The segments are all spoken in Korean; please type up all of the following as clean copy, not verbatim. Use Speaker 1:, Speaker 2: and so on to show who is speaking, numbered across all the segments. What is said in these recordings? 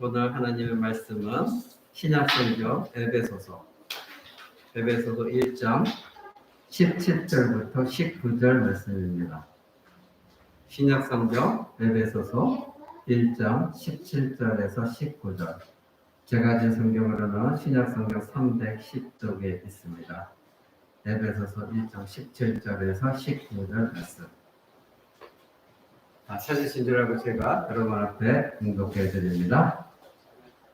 Speaker 1: 오늘 하나님의 말씀은 신약성경 에베소서 1장 17절부터 19절 말씀입니다. 신약성경 에베소서 1장 17절에서 19절. 제가 가진 성경으로는 신약성경 310쪽에 있습니다. 에베소서 1장 17절에서 19절 말씀. 찾으신 줄 알고 제가 여러분 앞에 공독해 드립니다.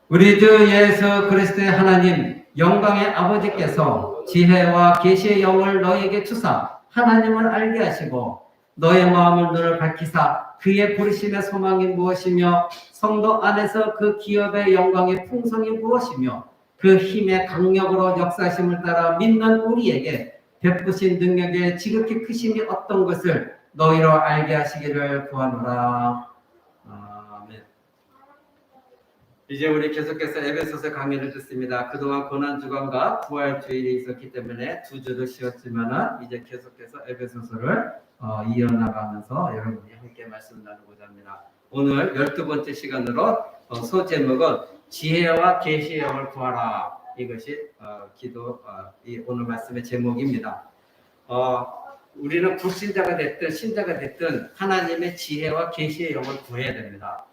Speaker 1: 우리 주 예수 그리스도의 하나님 영광의 아버지께서 지혜와 계시의 영을 너에게 주사 하나님을 알게 하시고 너의 마음을 눈을 밝히사 그의 부르심의 소망이 무엇이며 성도 안에서 그 기업의 영광의 풍성이 무엇이며 그 힘의 강력으로 역사심을 따라 믿는 우리에게 베푸신 능력의 지극히 크심이 어떤 것을 너희로 알게 하시기를 구하노라. 아멘. 이제 우리 계속해서 에베소서 강의를 듣습니다. 그동안 고난주간과 부활주일이 있었기 때문에 두 주를 쉬었지만 이제 계속해서 에베소서를 이어나가면서 여러분이 함께 말씀 나누고자 합니다. 오늘 12번째 시간으로 소제목은 지혜와 계시의 영을 구하라. 이것이 오늘 말씀의 제목입니다. 우리는 불신자가 됐든 신자가 됐든 하나님의 지혜와 계시의 영을 구해야 됩니다.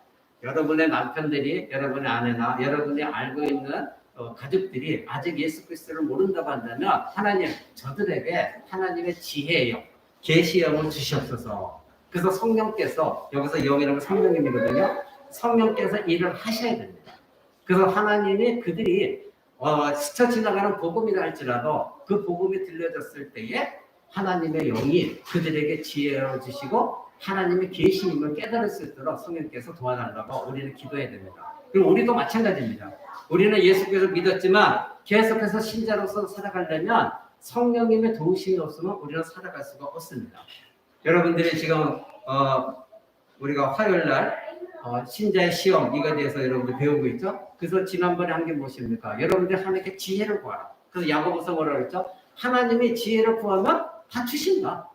Speaker 1: 여러분의 남편들이, 여러분의 아내나 여러분이 알고 있는 가족들이 아직 예수 그리스도를 모른다고 한다면 하나님, 저들에게 하나님의 지혜의 영, 계시의 영을 주시옵소서. 그래서 성령께서, 여기서 영이라는 성령님이거든요. 성령께서 일을 하셔야 됩니다. 그래서 하나님이 그들이 스쳐 지나가는 복음이라 할지라도 그 복음이 들려졌을 때에 하나님의 영이 그들에게 지혜를 주시고 하나님의 계시님을 깨달을 수 있도록 성령께서 도와달라고 우리는 기도해야 됩니다. 그리고 우리도 마찬가지입니다. 우리는 예수께서 믿었지만 계속해서 신자로서 살아가려면 성령님의 도우심이 없으면 우리는 살아갈 수가 없습니다. 여러분들이 지금 우리가 화요일날 신자의 시험 이거에 대해서 여러분들 배우고 있죠? 그래서 지난번에 한 게 무엇입니까? 여러분들 하나님께 지혜를 구하라. 그래서 야고보서 뭐라고 했죠? 하나님이 지혜를 구하면 다 주신다.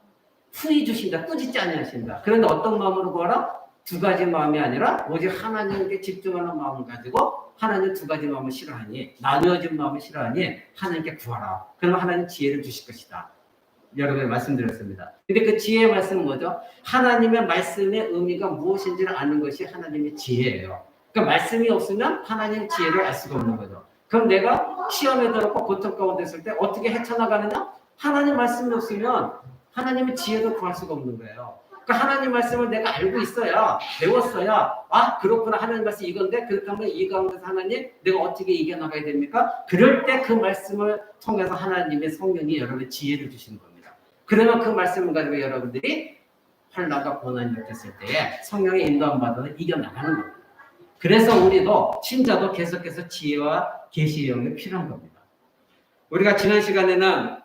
Speaker 1: 후히 주신다. 꾸짖지 아니하신다. 그런데 어떤 마음으로 구하라? 두 가지 마음이 아니라 오직 하나님께 집중하는 마음을 가지고 하나님 두 가지 마음을 싫어하니, 나누어진 마음을 싫어하니 하나님께 구하라. 그러면 하나님 지혜를 주실 것이다. 여러분에 말씀드렸습니다. 근데 그 지혜의 말씀은 뭐죠? 하나님의 말씀의 의미가 무엇인지를 아는 것이 하나님의 지혜예요. 그러니까 말씀이 없으면 하나님의 지혜를 알 수가 없는 거죠. 그럼 내가 시험에 들었고 고통 가운데 있을 때 어떻게 헤쳐나가느냐? 하나님 말씀이 없으면 하나님의 지혜도 구할 수가 없는 거예요. 그러니까 하나님 말씀을 내가 알고 있어야, 배웠어야, 그렇구나, 하나님 말씀 이건데, 그렇다면 이 가운데서 하나님, 내가 어떻게 이겨나가야 됩니까? 그럴 때 그 말씀을 통해서 하나님의 성령이 여러분의 지혜를 주시는 겁니다. 그러면 그 말씀을 가지고 여러분들이 환난과 고난이 닥쳤을 때에 성령의 인도함 받아서 이겨나가는 겁니다. 그래서 우리도, 신자도 계속해서 지혜와 계시의 영이 필요한 겁니다. 우리가 지난 시간에는,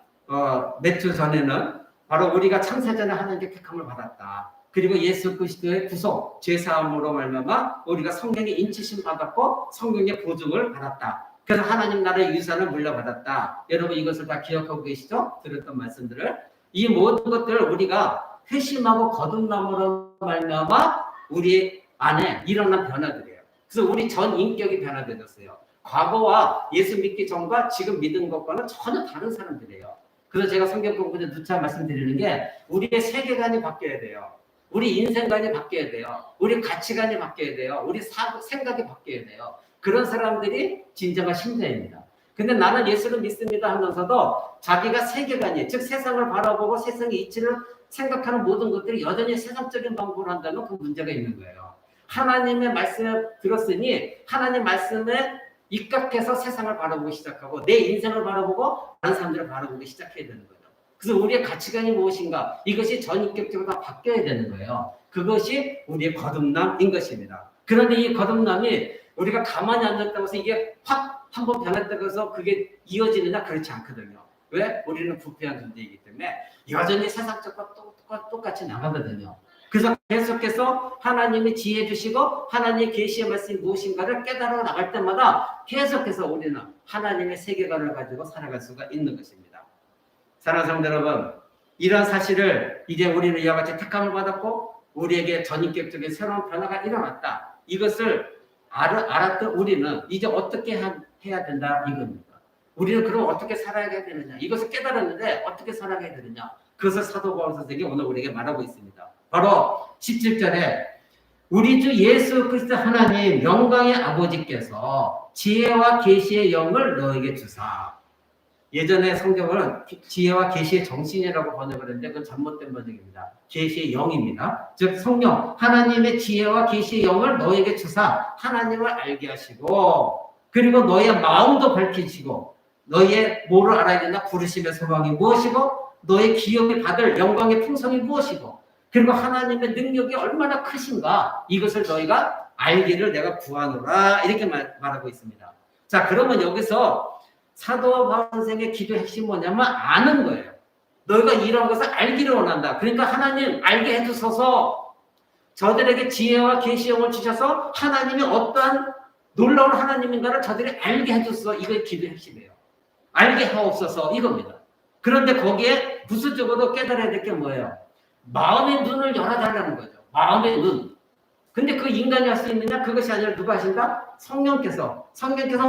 Speaker 1: 몇 주 전에는 바로 우리가 창세전에 하나님께 택함을 받았다. 그리고 예수 그리스도의 구속, 죄사함으로 말미암아 우리가 성령의 인치심 받았고 성령의 보증을 받았다. 그래서 하나님 나라의 유산을 물려받았다. 여러분 이것을 다 기억하고 계시죠? 들었던 말씀들을. 이 모든 것들을 우리가 회심하고 거듭남으로 말미암아 우리 안에 일어난 변화들이에요. 그래서 우리 전 인격이 변화되었어요. 과거와 예수 믿기 전과 지금 믿은 것과는 전혀 다른 사람들이에요. 그래서 제가 성경 공부에 누차 말씀드리는 게 우리의 세계관이 바뀌어야 돼요. 우리 인생관이 바뀌어야 돼요. 우리 가치관이 바뀌어야 돼요. 우리 생각이 바뀌어야 돼요. 그런 사람들이 진정한 신자입니다. 근데 나는 예수를 믿습니다 하면서도 자기가 세계관이, 즉 세상을 바라보고 세상의 이치를 생각하는 모든 것들이 여전히 세상적인 방법을 한다면 그 문제가 있는 거예요. 하나님의 말씀을 들었으니 하나님 말씀에 입각해서 세상을 바라보기 시작하고 내 인생을 바라보고 다른 사람들을 바라보기 시작해야 되는 거죠. 그래서 우리의 가치관이 무엇인가? 이것이 전인격적으로 다 바뀌어야 되는 거예요. 그것이 우리의 거듭남인 것입니다. 그런데 이 거듭남이 우리가 가만히 앉았다고 해서 이게 확 한번 변했다고 해서 그게 이어지느냐? 그렇지 않거든요. 왜? 우리는 부패한 존재이기 때문에 여전히 세상적과 똑같이 나가거든요. 그래서 계속해서 하나님이 지혜 주시고 하나님의 계시의 말씀이 무엇인가를 깨달아 나갈 때마다 계속해서 우리는 하나님의 세계관을 가지고 살아갈 수가 있는 것입니다. 사랑하는 성도 여러분, 이런 사실을 이제 우리는 이와 같이 택함을 받았고 우리에게 전인격적인 새로운 변화가 일어났다. 이것을 알았던 우리는 이제 어떻게 해야 된다 이겁니다. 우리는 그럼 어떻게 살아가야 되느냐? 이것을 깨달았는데 어떻게 살아가야 되느냐? 그것을 사도 바울 선생이 오늘 우리에게 말하고 있습니다. 바로 17절에 우리 주 예수 그리스도 하나님 영광의 아버지께서 지혜와 계시의 영을 너에게 주사. 예전에 성경은 지혜와 계시의 정신이라고 번역을 했는데 그건 잘못된 번역입니다. 계시의 영입니다. 즉 성령 하나님의 지혜와 계시의 영을 너에게 주사 하나님을 알게 하시고 그리고 너의 마음도 밝히시고 너의 뭐를 알아야 되나 부르심의 소망이 무엇이고 너의 기업이 받을 영광의 풍성이 무엇이고 그리고 하나님의 능력이 얼마나 크신가 이것을 너희가 알기를 내가 구하노라 이렇게 말하고 있습니다. 자 그러면 여기서 사도 바울 선생의 기도의 핵심이 뭐냐면 아는 거예요. 너희가 이런 것을 알기를 원한다. 그러니까 하나님 알게 해주셔서 저들에게 지혜와 계시형을 주셔서 하나님이 어떠한 놀라운 하나님인가를 저들이 알게 해줘서 이게 기도의 핵심이에요. 알게 하옵소서 이겁니다. 그런데 거기에 부수적으로 깨달아야 될 게 뭐예요? 마음의 눈을 열어달라는 거죠. 마음의 눈. 근데 그 인간이 할 수 있느냐? 그것이 아니라 누가 하신다? 성령께서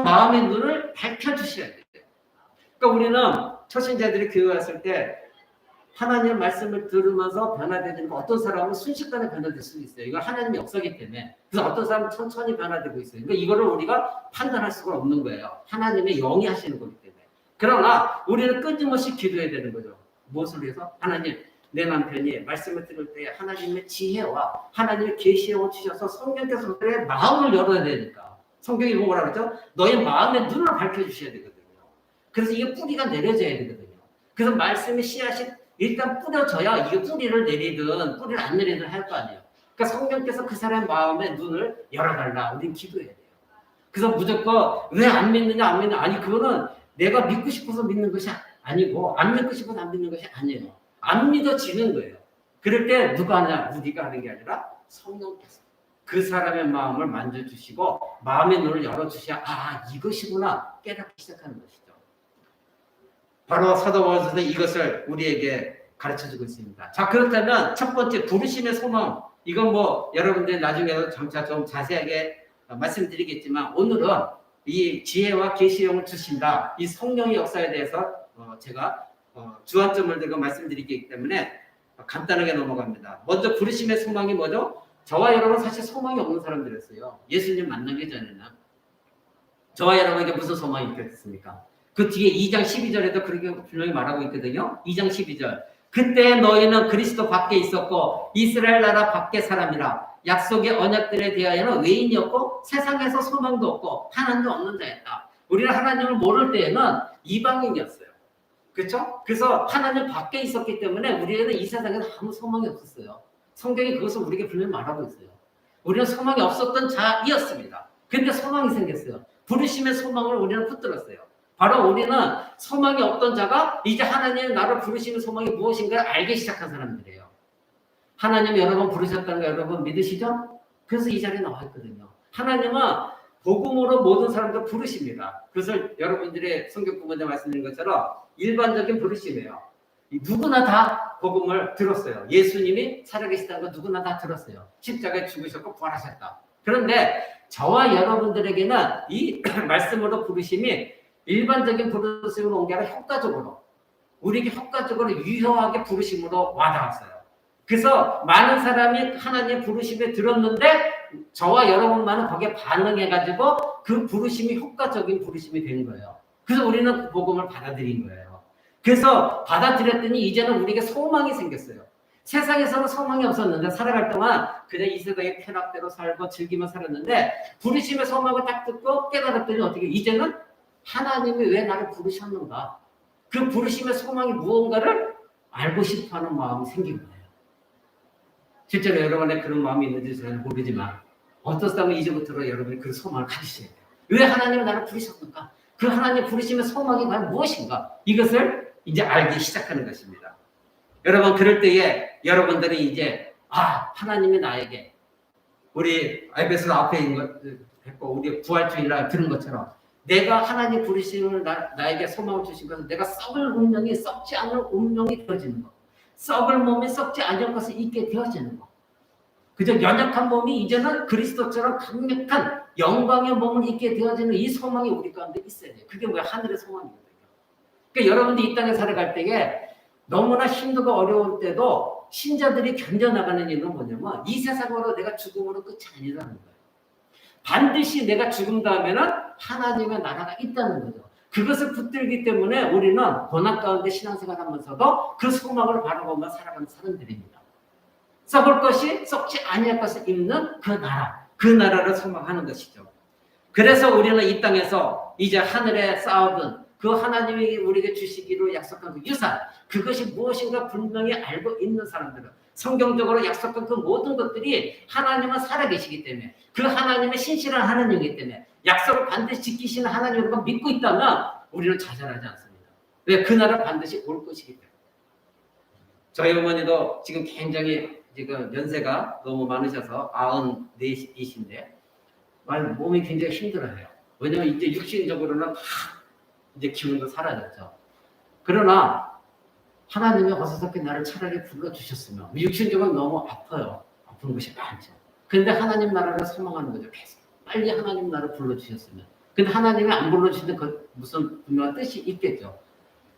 Speaker 1: 마음의 눈을 밝혀주셔야 돼요. 그러니까 우리는 초신자들이 교회 왔을 때 하나님의 말씀을 들으면서 변화되는 거 어떤 사람은 순식간에 변화될 수 있어요. 이건 하나님의 역사이기 때문에. 그래서 어떤 사람은 천천히 변화되고 있어요. 그러니까 이거를 우리가 판단할 수가 없는 거예요. 하나님의 영이 하시는 거기 때문에. 그러나 우리는 끊임없이 기도해야 되는 거죠. 무엇을 위해서? 하나님, 내 남편이 말씀을 들을 때 하나님의 지혜와 하나님의 계시형을 주셔서 성령께서 그들의 마음을 열어야 되니까. 성경이 뭐라고 그러죠? 너의 마음의 눈을 밝혀주셔야 되거든요. 그래서 이게 뿌리가 내려져야 되거든요. 그래서 말씀의 씨앗이 일단 뿌려져야 이게 뿌리를 내리든 뿌리를 안 내리든 할 거 아니에요. 그러니까 성령께서 그 사람의 마음의 눈을 열어달라. 우린 기도해야 돼요. 그래서 무조건 왜 안 믿느냐 안 믿느냐 아니 그거는 내가 믿고 싶어서 믿는 것이 아니고 안 믿고 싶어서 안 믿는 것이 아니에요. 안 믿어지는 거예요. 그럴 때 누가 하냐? 우리가 하는 게 아니라 성령께서 그 사람의 마음을 만져주시고 마음의 눈을 열어주셔야 이것이구나 깨닫기 시작하는 것이죠. 바로 사도 바울 선생이 이것을 우리에게 가르쳐주고 있습니다. 자 그렇다면 첫 번째 부르심의 소망 이건 뭐 여러분들 나중에 점차 좀 자세하게 말씀드리겠지만 오늘은 이 지혜와 계시형을 주신다 이 성령의 역사에 대해서 제가 주안점을 들고 말씀드리기 때문에 간단하게 넘어갑니다. 먼저 부르심의 소망이 뭐죠? 저와 여러분 사실 소망이 없는 사람들이었어요. 예수님 만나기 전에는 저와 여러분에게 무슨 소망이 있겠습니까? 그 뒤에 2장 12절에도 그렇게 분명히 말하고 있거든요. 2장 12절. 그때 너희는 그리스도 밖에 있었고 이스라엘 나라 밖의 사람이라 약속의 언약들에 대하여는 외인이었고 세상에서 소망도 없고 하나님도 없는 자였다. 우리는 하나님을 모를 때에는 이방인이었어요. 그렇죠? 그래서 하나님 밖에 있었기 때문에 우리는 이 세상에는 아무 소망이 없었어요. 성경이 그것을 우리에게 분명히 말하고 있어요. 우리는 소망이 없었던 자이었습니다. 그런데 소망이 생겼어요. 부르심의 소망을 우리는 붙들었어요. 바로 우리는 소망이 없던 자가 이제 하나님의 나를 부르시는 소망이 무엇인가를 알기 시작한 사람들이에요. 하나님 여러분 부르셨다는 거 여러분 믿으시죠? 그래서 이 자리에 나와 있거든요. 하나님은 복음으로 모든 사람들 부르십니다. 그것을 여러분들의 성경 부분에 말씀드린 것처럼 일반적인 부르심이에요. 누구나 다 복음을 들었어요. 예수님이 살아계시다는 거 누구나 다 들었어요. 십자가에 죽으셨고 부활하셨다. 그런데 저와 여러분들에게는 이 말씀으로 부르심이 일반적인 부르심으로 온 게 아니라 효과적으로 우리에게 효과적으로 유효하게 부르심으로 와닿았어요. 그래서 많은 사람이 하나님의 부르심에 들었는데 저와 여러분만은 거기에 반응해가지고 그 부르심이 효과적인 부르심이 된 거예요. 그래서 우리는 그 복음을 받아들인 거예요. 그래서 받아들였더니 이제는 우리에게 소망이 생겼어요. 세상에서는 소망이 없었는데 살아갈 동안 그냥 이 세상의 쾌락대로 살고 즐기며 살았는데 부르심의 소망을 딱 듣고 깨달았더니 어떻게 이제는 하나님이 왜 나를 부르셨는가 그 부르심의 소망이 무언가를 알고 싶어하는 마음이 생긴 거예요. 실제로 여러분의 그런 마음이 있는지 저는 모르지만 어떤 사람은 이제부터 여러분이 그 소망을 가지셔야 돼요. 왜 하나님이 나를 부르셨는가? 그 하나님 부르심의 소망이 과연 무엇인가? 이것을 이제 알기 시작하는 것입니다. 여러분 그럴 때에 여러분들이 이제 하나님이 나에게 우리 에베소 앞에 있는 것 했고 우리 부활주일날 들은 것처럼 내가 하나님 부르심을 나에게 소망을 주신 것은 내가 썩을 운명이 썩지 않을 운명이 되어지는 것. 썩을 몸이 썩지 않을 것을 잊게 되어지는 것. 그저 연약한 몸이 이제는 그리스도처럼 강력한
Speaker 2: 영광의 몸을 입게 되어지는 이 소망이 우리 가운데 있어야 돼요. 그게 뭐야? 하늘의 소망이거든요. 그러니까 여러분들이 이 땅에 살아갈 때에 너무나 힘들고 어려울 때도 신자들이 견뎌나가는 이유는 뭐냐면 이 세상으로 내가 죽음으로 끝이 아니라는 거예요. 반드시 내가 죽은 다음에는 하나님의 나라가 있다는 거죠. 그것을 붙들기 때문에 우리는 고난 가운데 신앙생활 하면서도 그 소망을 바라보며 살아가는 사람들입니다. 썩을 것이 썩지 아니할 것을 입는 그 나라, 그 나라를 소망하는 것이죠. 그래서 우리는 이 땅에서 이제 하늘에 쌓아둔 그 하나님이 우리에게 주시기로 약속한 그 유산, 그것이 무엇인가 분명히 알고 있는 사람들은 성경적으로 약속한 그 모든 것들이 하나님은 살아계시기 때문에 그 하나님의 신실한 하나님이기 때문에 약속을 반드시 지키시는 하나님을 믿고 있다면 우리는 좌절하지 않습니다. 왜? 그 날은 반드시 올 것이기 때문에. 저희 어머니도 지금 굉장히 지금 연세가 너무 많으셔서 94이신데 몸이 굉장히 힘들어요. 왜냐면 이제 육신적으로는 다 이제 기운도 사라졌죠. 그러나 하나님이 어서섭게 나를 차라리 불러주셨으면 육신적으로 너무 아파요. 아픈 것이 많죠. 근데 하나님 나라를 소망하는 거죠. 계속 빨리 하나님 나라를 불러주셨으면. 근데 하나님이 안 불러주시는 그 무슨 분명한 뜻이 있겠죠.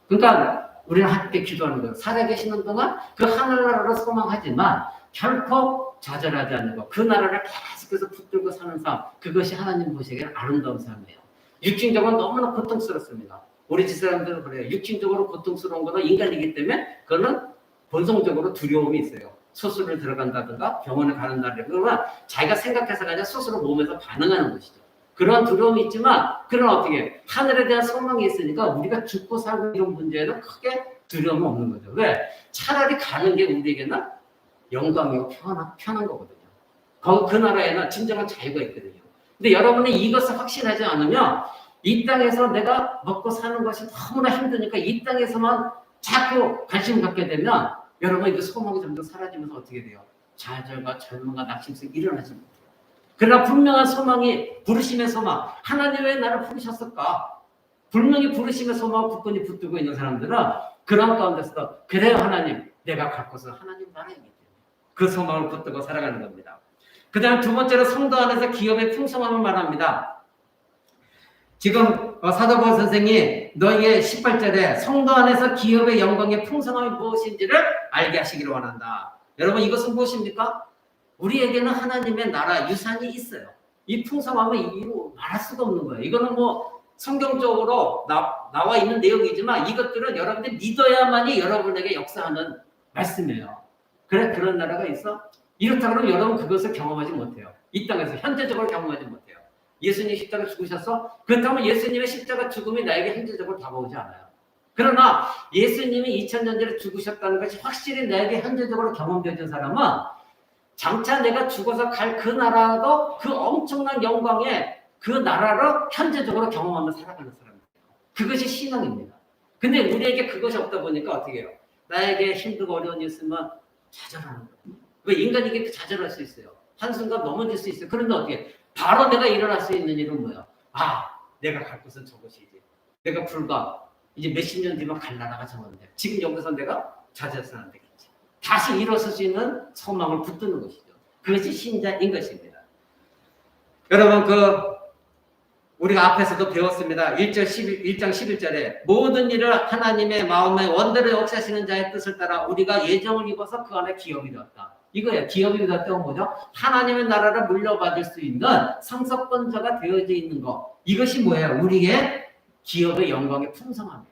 Speaker 2: 그러니까 우리는 함께 기도하는 거예요. 살아계시는 동안 그 하늘나라를 소망하지만 결코 좌절하지 않는 것. 그 나라를 계속해서 붙들고 사는 삶. 그것이 하나님 보시기에 아름다운 삶이에요. 육신적으로 너무나 고통스럽습니다. 우리 집사람들은 그래요. 육신적으로 고통스러운 거는 인간이기 때문에 그거는 본성적으로 두려움이 있어요. 수술을 들어간다든가 병원에 가는다든가 그러면 자기가 생각해서가 아니라 스스로 몸에서 반응하는 것이죠. 그런 두려움이 있지만 그런 어떻게 하늘에 대한 소망이 있으니까 우리가 죽고 살고 이런 문제에는 크게 두려움이 없는 거죠. 왜? 차라리 가는 게 우리에게는 영광이고 편한 거거든요. 그 나라에는 진정한 자유가 있거든요. 근데 여러분이 이것을 확신하지 않으면 이 땅에서 내가 먹고 사는 것이 너무나 힘드니까 이 땅에서만 자꾸 관심을 갖게 되면 여러분 그 소망이 점점 사라지면서 어떻게 돼요? 좌절과 절망과 낙심성이 일어나지 못해요. 그러나 분명한 소망이 부르심의 소망. 하나님 왜 나를 부르셨을까? 분명히 부르심의 소망을 굳건히 붙들고 있는 사람들은 그런 가운데서도 그래요 하나님 내가 갈 곳은 하나님 나라이기 때문에 그 소망을 붙들고 살아가는 겁니다. 그 다음 두 번째로 성도 안에서 기업의 풍성함을 말합니다. 지금 사도 바울 선생이 너희의 18절에 성도 안에서 기업의 영광의 풍성함이 무엇인지를 알게 하시기를 원한다. 여러분 이것은 무엇입니까? 우리에게는 하나님의 나라 유산이 있어요. 이 풍성함은 이루 말할 수가 없는 거예요. 이거는 뭐 성경적으로 나와 있는 내용이지만 이것들은 여러분들이 믿어야만이 여러분에게 역사하는 말씀이에요. 그래 그런 나라가 있어? 이렇다 그러면 여러분 그것을 경험하지 못해요. 이 땅에서 현재적으로 경험하지 못해요. 예수님 십자가 죽으셨어? 그렇다면 예수님의 십자가 죽음이 나에게 현재적으로 다가오지 않아요. 그러나 예수님이 2000년 전에 죽으셨다는 것이 확실히 나에게 현재적으로 경험되는 사람은 장차 내가 죽어서 갈 그 나라도 그 엄청난 영광의 그 나라를 현재적으로 경험하며 살아가는 사람이에요. 그것이 신앙입니다. 근데 우리에게 그것이 없다 보니까 어떻게 해요? 나에게 힘들고 어려운 일 있으면 좌절하는 거예요. 왜 인간이 이렇게 좌절할 수 있어요? 한순간 넘어질 수 있어요. 그런데 어떻게 바로 내가 일어날 수 있는 일은 뭐야? 내가 갈 곳은 저곳이지. 내가 불과 이제 몇십 년 뒤면 갈 나라가 저건데 지금 여기서 내가 좌절해서는 안 되겠지. 다시 일어설 수 있는 소망을 붙드는 것이죠. 그것이 신자인 것입니다. 여러분 우리가 앞에서도 배웠습니다. 1장 11절에 모든 일을 하나님의 마음의 원대로 역사하시는 자의 뜻을 따라 우리가 예정을 입어서 그 안에 기업이 되었다. 이거예요. 기업이 되었다고 뭐죠? 하나님의 나라를 물려받을 수 있는 상속권자가 되어져 있는 것. 이것이 뭐예요? 우리의 기업의 영광의 풍성함이에요.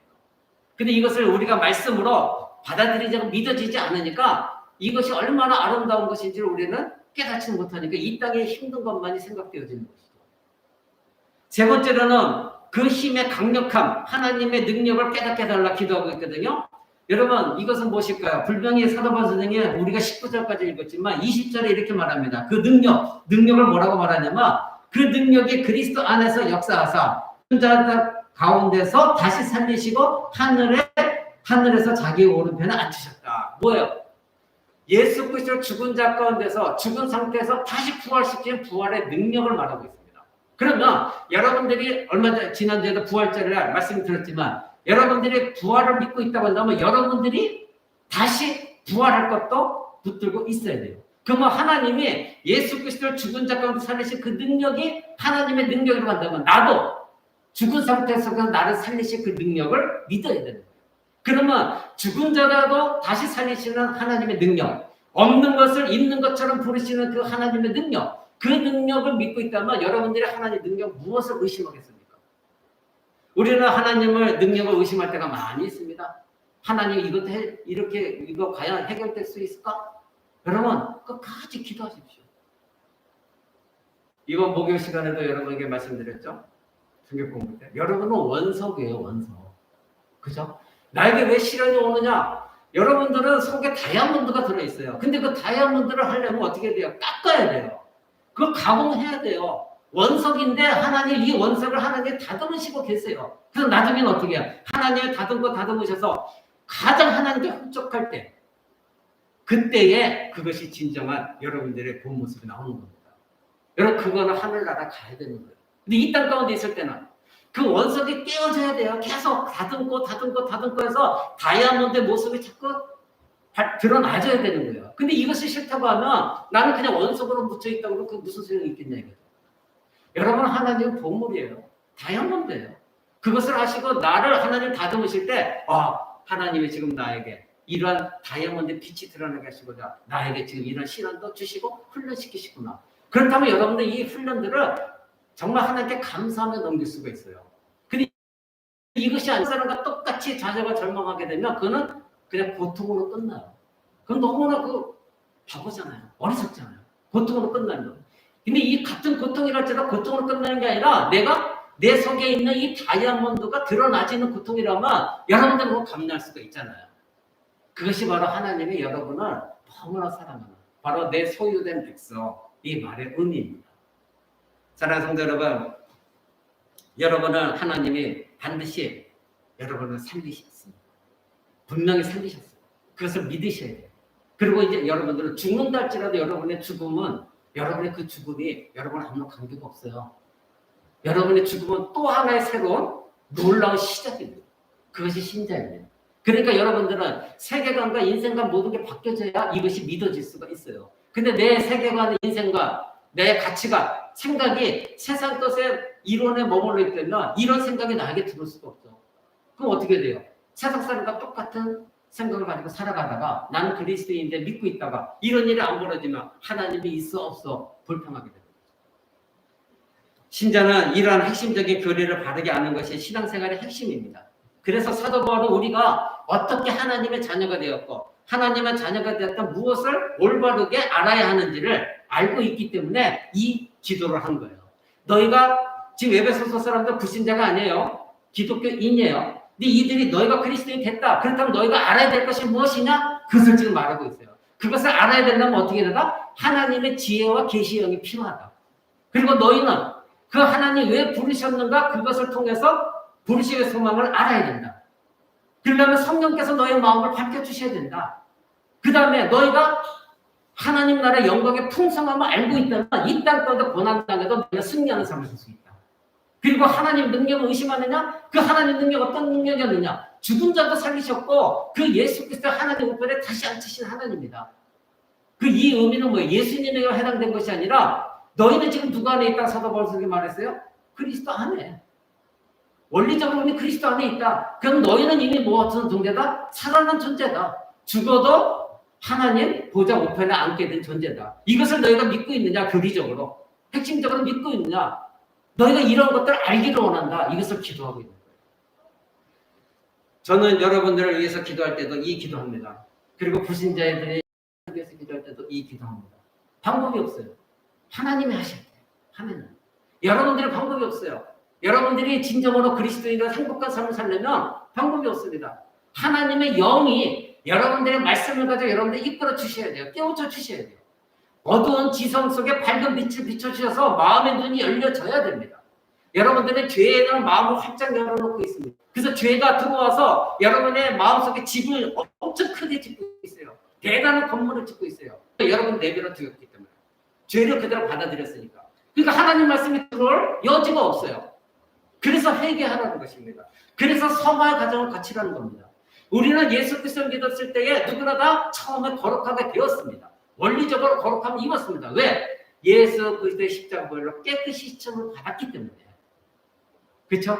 Speaker 2: 근데 이것을 우리가 말씀으로 받아들이지 않고 믿어지지 않으니까 이것이 얼마나 아름다운 것인지를 우리는 깨닫지 못하니까 이 땅의 힘든 것만이 생각되어지는 것이죠. 세 번째로는 그 힘의 강력함, 하나님의 능력을 깨닫게 해달라 기도하고 있거든요. 여러분 이것은 무엇일까요? 분명히 사도 바울 선생이 우리가 19절까지 읽었지만 20절에 이렇게 말합니다. 그 능력을 뭐라고 말하냐면 그 능력이 그리스도 안에서 역사하사 혼자 가운데서 다시 살리시고 하늘에서 자기의 오른편에 앉히셨다. 뭐예요? 예수 그리스도 죽은 자 가운데서 죽은 상태에서 다시 부활시키는 부활의 능력을 말하고 있습니다. 그러면 여러분들이 지난주에도 부활절이라 말씀드렸지만 여러분들이 부활을 믿고 있다고 한다면 여러분들이 다시 부활할 것도 붙들고 있어야 돼요. 그러면 하나님이 예수 그리스도를 죽은 자 가운데 살리신 그 능력이 하나님의 능력으로 간다면 나도 죽은 상태에서 나를 살리신 그 능력을 믿어야 되는 거예요. 그러면 죽은 자라도 다시 살리시는 하나님의 능력, 없는 것을 있는 것처럼 부르시는 그 하나님의 능력, 그 능력을 믿고 있다면 여러분들이 하나님의 능력 무엇을 의심하겠습니까? 우리는 하나님을 능력을 의심할 때가 많이 있습니다. 하나님 이거 과연 해결될 수 있을까? 여러분 끝까지 기도하십시오. 이번 목요 시간에도 여러분에게 말씀드렸죠. 성경 공부 때 여러분은 원석이에요. 원석. 그죠? 나에게 왜 시련이 오느냐? 여러분들은 속에 다이아몬드가 들어있어요. 근데 그 다이아몬드를 하려면 어떻게 돼요? 깎아야 돼요. 그걸 가공해야 돼요. 원석인데 하나님 이 원석을 하나님 다듬으시고 계세요. 그래서 나중에는 어떻게 해요? 하나님을 다듬으셔서 가장 하나님께 흡족할 때 그때에 그것이 진정한 여러분들의 본 모습이 나오는 겁니다. 여러분 그거는 하늘나라 가야 되는 거예요. 근데 이 땅 가운데 있을 때는 그 원석이 깨어져야 돼요. 계속 다듬고 해서 다이아몬드의 모습이 자꾸 드러나줘야 되는 거예요. 근데 이것이 싫다고 하면 나는 그냥 원석으로 묻혀있다고 그러면 그 무슨 소용이 있겠냐 이거죠. 여러분 하나님은 보물이에요. 다이아몬드예요. 그것을 하시고 나를 하나님 다듬으실 때 하나님이 지금 나에게 이러한 다이아몬드 빛이 드러나게 하시고자 나에게 지금 이런 시련도 주시고 훈련시키시구나. 그렇다면 여러분들 이 훈련들을 정말 하나님께 감사하며 넘길 수가 있어요. 근데 이것이 안 사람과 똑같이 좌절과 절망하게 되면 그거는 그냥 고통으로 끝나요. 그건 너무나 바보잖아요. 어리석잖아요. 고통으로 끝나는 거예요. 근데 이 같은 고통이랄지라도 고통으로 끝나는 게 아니라 내가 내 속에 있는 이 다이아몬드가 드러나지는 고통이라면 여러분들 그거 감내할 수가 있잖아요. 그것이 바로 하나님이 여러분을 너무나 사랑하는 바로 내 소유된 백성 이 말의 의미입니다. 사랑하는 성도 여러분, 여러분은 하나님이 반드시 여러분을 살리셨습니다. 분명히 살리셨어요. 그것을 믿으셔야 돼요. 그리고 이제 여러분들은 죽는다 할지라도 여러분의 죽음은 여러분의 그 죽음이 여러분과 아무 관계가 없어요. 여러분의 죽음은 또 하나의 새로운 놀라운 시작입니다. 그것이 신자입니다. 그러니까 여러분들은 세계관과 인생관 모든 게 바뀌어져야 이것이 믿어질 수가 있어요. 근데 내 세계관, 인생관, 내 가치가, 생각이 세상 것의 이론에 머물러 있다면 이런 생각이 나에게 들을 수가 없죠. 그럼 어떻게 돼요? 세상 사람과 똑같은 생각을 가지고 살아가다가 나는 그리스도인인데 믿고 있다가 이런 일이 안 벌어지면 하나님이 있어 없어 불평하게 됩니다. 신자는 이러한 핵심적인 교리를 바르게 아는 것이 신앙생활의 핵심입니다. 그래서 사도 바울은 우리가 어떻게 하나님의 자녀가 되었고 하나님의 자녀가 되었던 무엇을 올바르게 알아야 하는지를 알고 있기 때문에 이 기도를 한 거예요. 너희가 지금 에베소서 사람들 불신자가 아니에요. 기독교인이에요. 근데 이들이 너희가 그리스도인이 됐다. 그렇다면 너희가 알아야 될 것이 무엇이냐? 그것을 지금 말하고 있어요. 그것을 알아야 된다면 어떻게 되나? 하나님의 지혜와 계시의 영이 필요하다. 그리고 너희는 그 하나님 왜 부르셨는가? 그것을 통해서 부르심의 소망을 알아야 된다. 그러려면 성령께서 너의 마음을 밝혀주셔야 된다. 그 다음에 너희가 하나님 나라의 영광의 풍성함을 알고 있다면 이 땅 가운데 고난당해도 너희가 승리하는 삶을 살 수 있다. 그리고 하나님 능력을 의심하느냐? 그 하나님 능력 어떤 능력이었느냐? 죽은 자도 살리셨고 그 예수 그리스도 하나님 우편에 다시 앉히신 하나님이다. 그 이 의미는 뭐예요? 예수님에게 해당된 것이 아니라 너희는 지금 누구 안에 있다? 사도 바울이 말했어요? 그리스도 안에. 원리적으로 우리 그리스도 안에 있다. 그럼 너희는 이미 뭐 어떤 존재다? 살아난 존재다. 죽어도 하나님 보좌 우편에 앉게 된 존재다. 이것을 너희가 믿고 있느냐? 교리적으로. 핵심적으로 믿고 있느냐? 너희가 이런 것들을 알기를 원한다. 이것을 기도하고 있는 거예요. 저는 여러분들을 위해서 기도할 때도 이 기도합니다. 그리고 불신자들이 위해서 기도할 때도 이 기도합니다. 방법이 없어요. 하나님이 하실 때 하면은. 여러분들의 방법이 없어요. 여러분들이 진정으로 그리스도인으로 행복한 삶을 살려면 방법이 없습니다. 하나님의 영이 여러분들의 말씀을 가지고 여러분들 이끌어 주셔야 돼요. 깨우쳐 주셔야 돼요. 어두운 지성 속에 밝은 빛을 비춰주셔서 마음의 눈이 열려져야 됩니다. 여러분들의 죄에 대한 마음을 활짝 열어놓고 있습니다. 그래서 죄가 들어와서 여러분의 마음속에 집을 엄청 크게 짓고 있어요. 대단한 건물을 짓고 있어요. 여러분 내버려 두었기 때문에. 죄를 그대로 받아들였으니까. 그러니까 하나님 말씀이 들어올 여지가 없어요. 그래서 회개하라는 것입니다. 그래서 성화의 과정을 거치라는 겁니다. 우리는 예수 그리스도를 믿었을 때에 누구나 다 처음에 거룩하게 되었습니다. 원리적으로 거룩함을 입었습니다. 왜? 예수 그리스도의 십자가 보혈로 깨끗이 시침을 받았기 때문에. 그렇죠?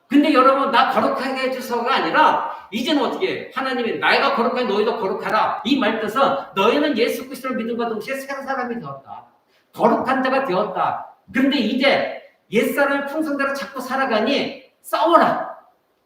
Speaker 2: 근데 여러분 나 거룩하게 해주서가 아니라 이제는 어떻게 해? 하나님이 나이가 거룩하니 너희도 거룩하라. 이 말 뜻은 너희는 예수 그리스도를 믿음과 동시에 새 사람이 되었다. 거룩한 자가 되었다. 그런데 이제 옛사람의 풍성대로 자꾸 살아가니 싸워라.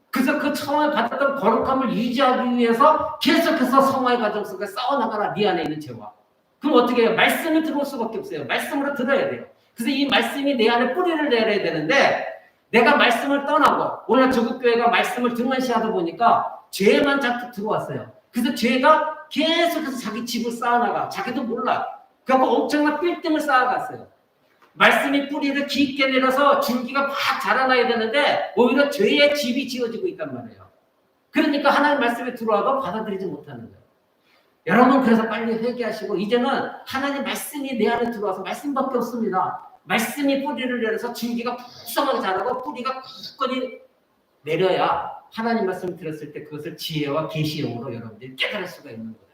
Speaker 2: 그래서 그 처음에 받았던 거룩함을 유지하기 위해서 계속해서 성화의 과정 속에 싸워나가라. 네 안에 있는 죄와. 그럼 어떻게 해요? 말씀을 들어올 수밖에 없어요. 말씀으로 들어야 돼요. 그래서 이 말씀이 내 안에 뿌리를 내려야 되는데 내가 말씀을 떠나고 오늘 조국교회가 말씀을 등한시하다 보니까 죄만 자꾸 들어왔어요. 그래서 죄가 계속해서 자기 집을 쌓아나가. 자기도 몰라. 그래서 엄청난 빌딩을 쌓아갔어요. 말씀이 뿌리를 깊게 내려서 줄기가 막 자라나야 되는데 오히려 죄의 집이 지어지고 있단 말이에요. 그러니까 하나님 말씀에 들어와도 받아들이지 못하는 거예요. 여러분 그래서 빨리 회개하시고 이제는 하나님 말씀이 내 안에 들어와서 말씀밖에 없습니다. 말씀이 뿌리를 내려서 줄기가 풍성하게 자라고 뿌리가 굳건히 내려야 하나님 말씀을 들었을 때 그것을 지혜와 계시형으로 여러분들이 깨달을 수가 있는 거예요.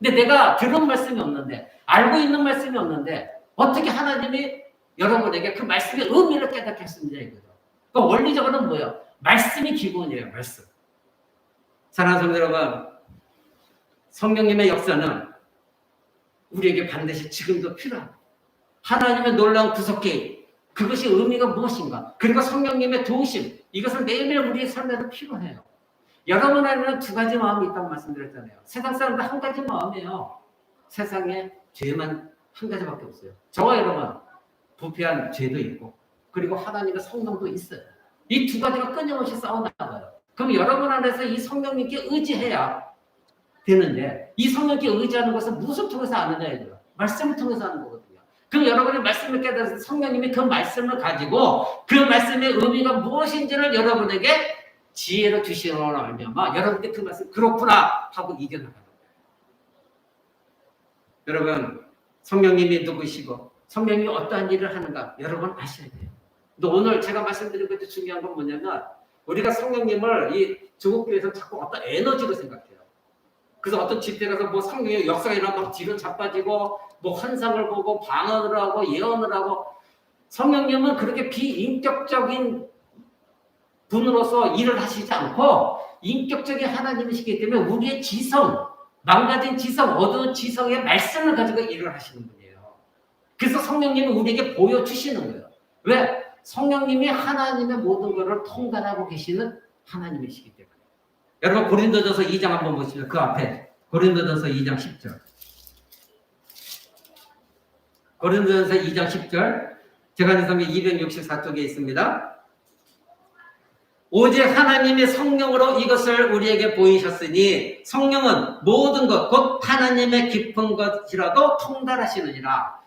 Speaker 2: 근데 내가 들은 말씀이 없는데 알고 있는 말씀이 없는데 어떻게 하나님이 여러분에게 그 말씀의 의미를 깨닫게 했습니다. 이거죠. 그러니까 원리적으로는 뭐예요? 말씀이 기본이에요. 말씀. 사랑하는 성도 여러분, 성령님의 역사는 우리에게 반드시 지금도 필요합니다. 하나님의 놀라운 구속기, 그것이 의미가 무엇인가? 그리고 성령님의 도우심, 이것은 매일매일 우리의 삶에도 필요해요. 여러분 안에는 두 가지 마음이 있다고 말씀드렸잖아요. 세상 사람들 한 가지 마음이에요. 세상에 죄만 한 가지밖에 없어요. 저와 여러분 부패한 죄도 있고 그리고 하나님의 성령도 있어요. 이 두 가지가 끊임없이 싸워나가요. 그럼 여러분 안에서 이 성령님께 의지해야 되는데 이 성령께 의지하는 것은 무엇을 통해서 아느냐 이거예요. 말씀을 통해서 하는 거거든요. 그럼 여러분이 말씀을 깨달아서 성령님이 그 말씀을 가지고 그 말씀의 의미가 무엇인지를 여러분에게 지혜로 주시노라 말미암아 여러분께 그 말씀 그렇구나 하고 이겨나가는 거예요. 여러분 성령님이 누구시고 성령님이 어떠한 일을 하는가 여러분 아셔야 돼요. 근데 오늘 제가 말씀드린 것도 중요한 건 뭐냐면 우리가 성령님을 이 조국교회에서 자꾸 어떤 에너지로 생각해요. 그래서 어떤 집회 가서 뭐 성령의 역사가 일어나면 막 뒤로 자빠지고 뭐 환상을 보고 방언을 하고 예언을 하고 성령님은 그렇게 비인격적인 분으로서 일을 하시지 않고 인격적인 하나님이시기 때문에 우리의 지성, 망가진 지성, 어두운 지성의 말씀을 가지고 일을 하시는 분이에요. 그래서 성령님은 우리에게 보여주시는 거예요. 왜? 성령님이 하나님의 모든 것을 통달하고 계시는 하나님이시기 때문에. 여러분 고린도전서 2장 한번 보시죠. 그 앞에 고린도전서 2장 10절. 고린도전서 2장 10절. 제가 내 성경 264쪽에 있습니다. 오직 하나님의 성령으로 이것을 우리에게 보이셨으니 성령은 모든 것 곧 하나님의 깊은 것이라도 통달하시느니라.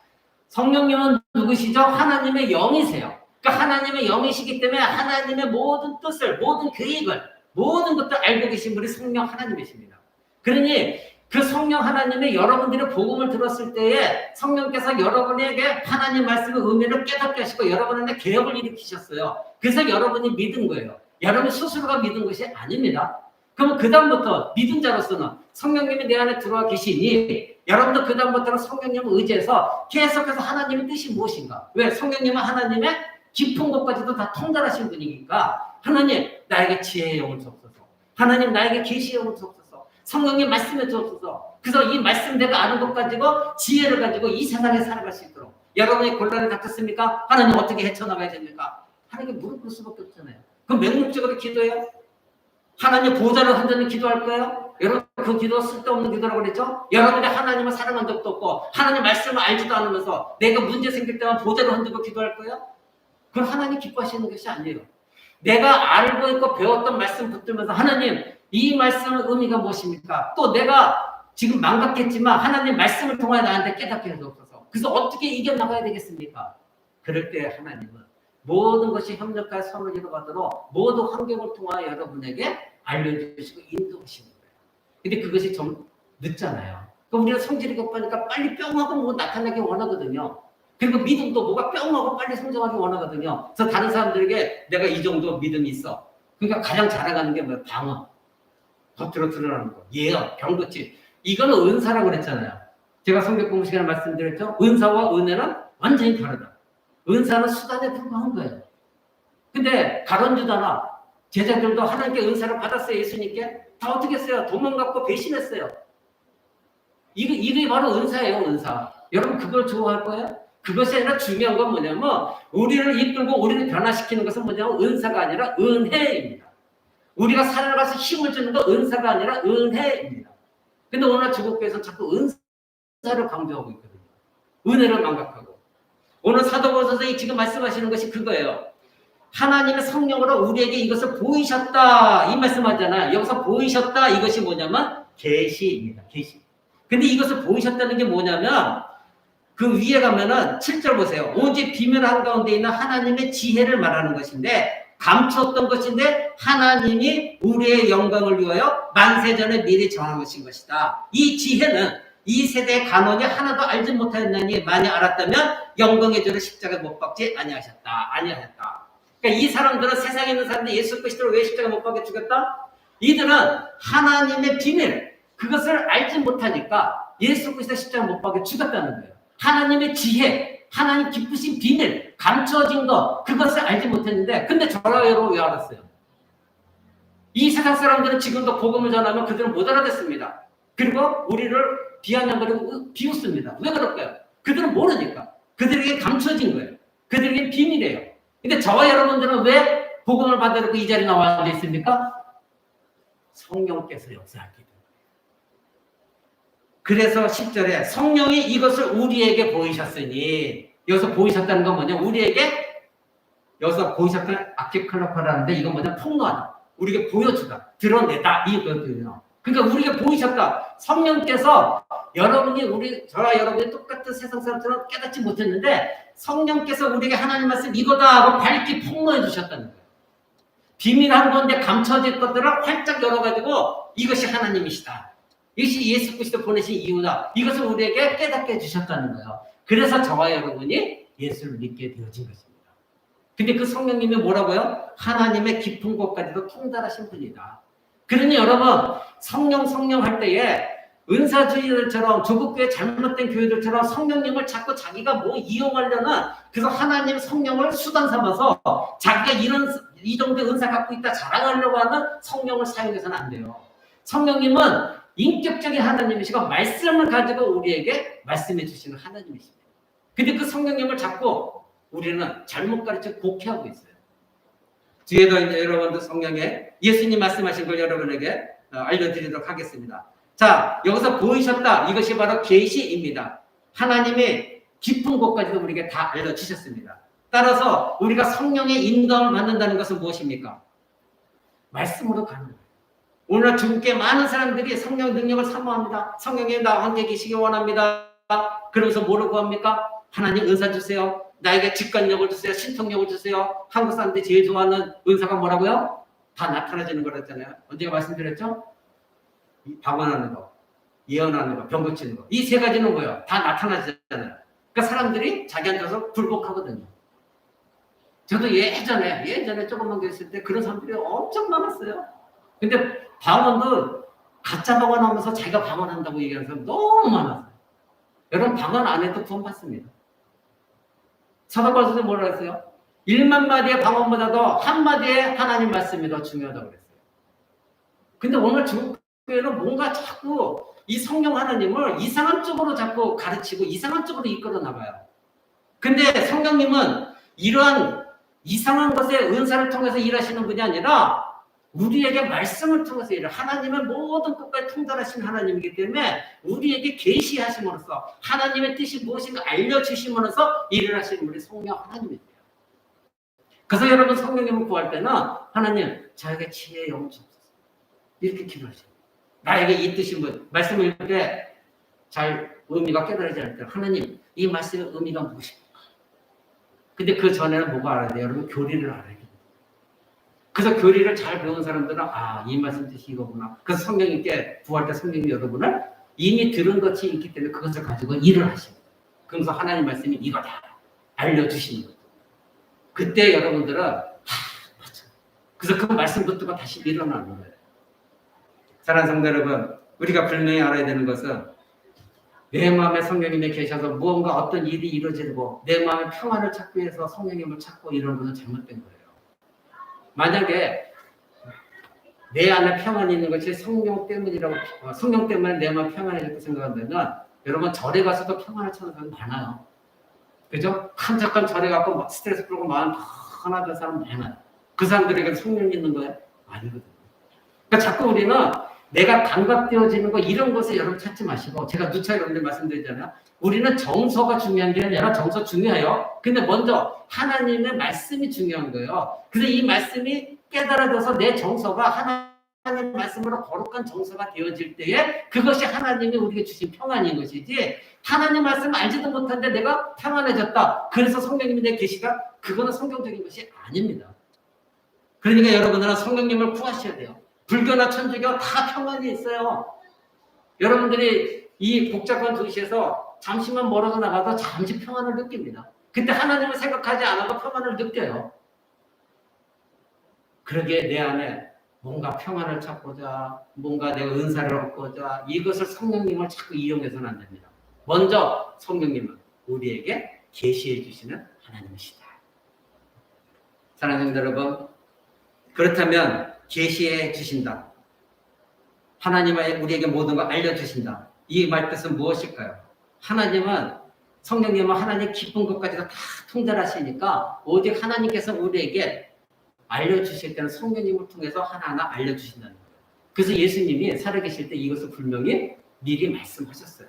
Speaker 2: 성령님은 누구시죠? 하나님의 영이세요. 그러니까 하나님의 영이시기 때문에 하나님의 모든 뜻을 모든 계획을 모든 것들 알고 계신 분이 성령 하나님이십니다. 그러니 그 성령 하나님의 여러분들의 복음을 들었을 때에 성령께서 여러분에게 하나님 말씀의 의미를 깨닫게 하시고 여러분 안에 개혁을 일으키셨어요. 그래서 여러분이 믿은 거예요. 여러분 스스로가 믿은 것이 아닙니다. 그럼 그 다음부터 믿은 자로서는 성령님이 내 안에 들어와 계시니 여러분도 그 다음부터는 성령님을 의지해서 계속해서 하나님의 뜻이 무엇인가? 왜? 성령님은 하나님의 깊은 것까지도 다 통달하신 분이니까 하나님 나에게 지혜의 영을 주옵소서. 하나님 나에게 계시의 영을 주옵소서. 성령님 말씀해 주옵소서. 그래서 이 말씀 내가 아는 것 가지고 지혜를 가지고 이 세상에 살아갈 수 있도록 여러분의 곤란을 닥쳤습니까? 하나님 어떻게 헤쳐나가야 됩니까? 하나님께 무릎 꿇을 수밖에 없잖아요. 그럼 맹목적으로 기도해요? 하나님 보좌를 한다는 기도할 거예요? 여러분 그 기도 쓸데없는 기도라고 그랬죠? 여러분이 하나님을 사랑한 적도 없고 하나님 말씀을 알지도 않으면서 내가 문제 생길 때만 보좌를 흔들고 기도할 거예요? 그건 하나님 기뻐하시는 것이 아니에요. 내가 알고 있고 배웠던 말씀 붙들면서 하나님 이 말씀의 의미가 무엇입니까? 또 내가 지금 망각했지만 하나님 말씀을 통하여 나한테 깨닫게 해주옵소서. 그래서 어떻게 이겨나가야 되겠습니까? 그럴 때 하나님은 모든 것이 협력할 선을 이루어가도록 모든 환경을 통하여 여러분에게 알려주시고 인도하시는 거예요. 근데 그것이 좀 늦잖아요. 그럼 우리가 성질이 급하니까 빨리 뿅 하고 뭐 나타나기 원하거든요. 그리고 믿음도 뭐가 뿅 하고 빨리 성장하기 원하거든요. 그래서 다른 사람들에게 내가 이 정도 믿음이 있어. 그러니까 가장 잘해가는 게 뭐예요? 방언. 겉으로 드러나는 거. 예언, 병고침. 이거는 은사라고 그랬잖아요. 제가 성경 공부 시간에 말씀드렸죠. 은사와 은혜는 완전히 다르다. 은사는 수단에 불과한 거예요. 근데 가론 유다나 제자들도 하나님께 은사를 받았어요. 예수님께. 다 어떻게 했어요? 도망갔고 배신했어요. 이게 바로 은사예요. 은사. 여러분 그걸 좋아할 거예요? 그것이 아니라 중요한 건 뭐냐면 우리를 이끌고 우리를 변화시키는 것은 뭐냐면 은사가 아니라 은혜입니다. 우리가 살아가서 힘을 주는 건 은사가 아니라 은혜입니다. 근데 오늘 중국교회에서 자꾸 은사를 강조하고 있거든요. 은혜를 망각하고. 오늘 사도바울 선생이 지금 말씀하시는 것이 그거예요. 하나님의 성령으로 우리에게 이것을 보이셨다 이 말씀하잖아요. 여기서 보이셨다 이것이 뭐냐면 계시입니다. 계시. 근데 이것을 보이셨다는 게 뭐냐면 그 위에 가면은 7절 보세요. 오직 비밀 한가운데 있는 하나님의 지혜를 말하는 것인데 감추었던 것인데 하나님이 우리의 영광을 위하여 만세전에 미리 정하신 것이다. 이 지혜는 이 세대의 간원이 하나도 알지 못하였나니 만약 알았다면 영광의 죄를 십자가에 못 박지 아니하셨다. 그러니까 이 사람들은 세상에 있는 사람들 예수 그리스도를 왜 십자가에 못 박게 죽였다? 이들은 하나님의 비밀 그것을 알지 못하니까 예수 그리스도 십자가에 못 박게 죽였다는 거예요. 하나님의 지혜, 하나님 기쁘신 비밀, 감추어진 것 그것을 알지 못했는데 근데 저와 여러분 왜 알았어요? 이 세상 사람들은 지금도 복음을 전하면 그들은 못 알아듣습니다. 그리고 우리를 비아냥거리고 비웃습니다. 왜 그럴까요? 그들은 모르니까. 그들에게 감춰진 거예요. 그들에게 비밀이에요. 근데 저와 여러분들은 왜 복음을 받으려고 이 자리에 나와 앉아 있습니까? 성령께서 역사하기 때문에. 그래서 10절에 성령이 이것을 우리에게 보이셨으니 여기서 보이셨다는 건 뭐냐? 우리에게 여기서 보이셨다는 아키클로파라는데 이건 뭐냐? 폭로하다. 우리에게 보여주다. 드러내다. 이거거든요. 그러니까 우리가 보이셨다. 성령께서 여러분이 저와 여러분이 똑같은 세상 사람처럼 깨닫지 못했는데 성령께서 우리에게 하나님 말씀 이거다 하고 밝히 폭로해 주셨다는 거예요. 비밀한 건데 감춰질 것들을 활짝 열어가지고 이것이 하나님이시다. 이것이 예수 그리스도 보내신 이유다. 이것을 우리에게 깨닫게 해주셨다는 거예요. 그래서 저와 여러분이 예수를 믿게 되어진 것입니다. 근데 그 성령님이 뭐라고요? 하나님의 깊은 곳까지도 통달하신 분이다. 그러니 여러분 성령 할 때에 은사주의들처럼 조국교회 잘못된 교회들처럼 성령님을 자꾸 자기가 뭐 이용하려는 그래서 하나님 성령을 수단 삼아서 자기가 이 정도의 은사 갖고 있다 자랑하려고 하는 성령을 사용해서는 안 돼요. 성령님은 인격적인 하나님이시고 말씀을 가지고 우리에게 말씀해 주시는 하나님이십니다. 근데 그 성령님을 자꾸 우리는 잘못 가르쳐 곡해하고 있어요. 뒤에도 이제 여러분들 성령에 예수님 말씀하신 걸 여러분에게 알려드리도록 하겠습니다. 자, 여기서 보이셨다. 이것이 바로 계시입니다. 하나님의 깊은 곳까지도 우리에게 다 알려주셨습니다. 따라서 우리가 성령의 인도함을 받는다는 것은 무엇입니까? 말씀으로 가는 거예요. 오늘 중국계 많은 사람들이 성령 능력을 사모합니다. 성령님 나와 함께 계시기 원합니다. 그러면서 뭐를 구합니까? 하나님 은사 주세요. 나에게 직관력을 주세요. 신통력을 주세요. 한국 사람들이 제일 좋아하는 은사가 뭐라고요? 다 나타나지는 거랬잖아요. 언제가 말씀드렸죠? 방언하는 거, 예언하는 거, 병 고치는 거. 이 세 가지는 뭐예요? 다 나타나잖아요. 그러니까 사람들이 자기한테서 굴복하거든요. 저도 예전에 조금만 계실 때 그런 사람들이 엄청 많았어요. 근데 방언도 가짜 방언하면서 자기가 방언한다고 얘기하는 사람 너무 많았어요. 여러분 방언 안 해도 구원 받습니다. 사도바울 선생님 뭐라 했어요? 1만 마디의 방언보다도 한 마디의 하나님 말씀이 더 중요하다고 그랬어요. 근데 오늘 중국교회는 뭔가 자꾸 이 성령 하나님을 이상한 쪽으로 자꾸 가르치고 이상한 쪽으로 이끌어 나가요. 근데 성령님은 이러한 이상한 것의 은사를 통해서 일하시는 분이 아니라 우리에게 말씀을 통해서 일을 하나님의 모든 것까지 통달하신 하나님이기 때문에 우리에게 계시하심으로써 하나님의 뜻이 무엇인가 알려주심으로써 일을 하시는 우리 성령 하나님이에요. 그래서 여러분 성령님을 구할 때는 하나님 저에게 지혜의 영을 주옵소서 이렇게 기도하셔요. 나에게 이 뜻이 말씀을 읽을 때 잘 의미가 깨달아지지 않을 때 하나님 이 말씀의 의미가 무엇입니까? 근데 그 전에는 뭐가 알아야 돼요? 여러분 교리를 알아야 돼요. 그래서 교리를 잘 배운 사람들은 이 말씀 뜻이 이거구나. 그래서 성령님께 구할 때 성령님 여러분을 이미 들은 것이 있기 때문에 그것을 가지고 일을 하십니다. 그러면서 하나님 말씀이 이거다 알려주시는 거예요. 그때 여러분들은 맞아. 그래서 그 말씀 듣고 다시 일어나는 거예요. 사랑하는 성도 여러분, 우리가 분명히 알아야 되는 것은 내 마음에 성령님이 계셔서 무언가 어떤 일이 이루어지고 내 마음의 평안을 찾기 위해서 성령님을 찾고 이런 것은 잘못된 거예요. 만약에 내 안에 평안이 있는 것이 성령 때문이라고, 성령 때문에 내 마음 평안해졌다고 생각한다면 여러분 절에 가서도 평안을 찾는 사람 많아요. 그죠? 한적한 절에 가고 막 스트레스 풀고 마음 편하던 사람 많아요. 그 사람들에게 성령이 있는 거예요? 아니거든요. 그러니까 자꾸 우리는 내가 감각되어지는 거 이런 것을 여러분 찾지 마시고, 제가 누차 여러분들 말씀드리잖아요. 우리는 정서가 중요한 게 아니라 정서 중요해요. 근데 먼저 하나님의 말씀이 중요한 거예요. 그래서 이 말씀이 깨달아져서 내 정서가 하나님 말씀으로 거룩한 정서가 되어질 때에 그것이 하나님이 우리에게 주신 평안인 것이지, 하나님 말씀 알지도 못한데 내가 평안해졌다, 그래서 성령님이 내 계시다, 그거는 성경적인 것이 아닙니다. 그러니까 여러분들은 성령님을 구하셔야 돼요. 불교나 천주교 다 평안이 있어요. 여러분들이 이 복잡한 도시에서 잠시만 멀어서 나가도 잠시 평안을 느낍니다. 그때 하나님을 생각하지 않아도 평안을 느껴요. 그러기에 내 안에 뭔가 평안을 찾고자, 뭔가 내가 은사를 얻고자, 이것을 성령님을 자꾸 이용해서는 안 됩니다. 먼저 성령님은 우리에게 계시해 주시는 하나님이시다. 사랑하는 여러분, 그렇다면 계시해 주신다, 하나님은 우리에게 모든 걸 알려주신다, 이 말뜻은 무엇일까요? 하나님은, 성령님은 하나님 기쁜 것까지도 다 통달하시니까 오직 하나님께서 우리에게 알려주실 때는 성령님을 통해서 하나하나 알려주신다는 거예요. 그래서 예수님이 살아계실 때 이것을 분명히 미리 말씀하셨어요.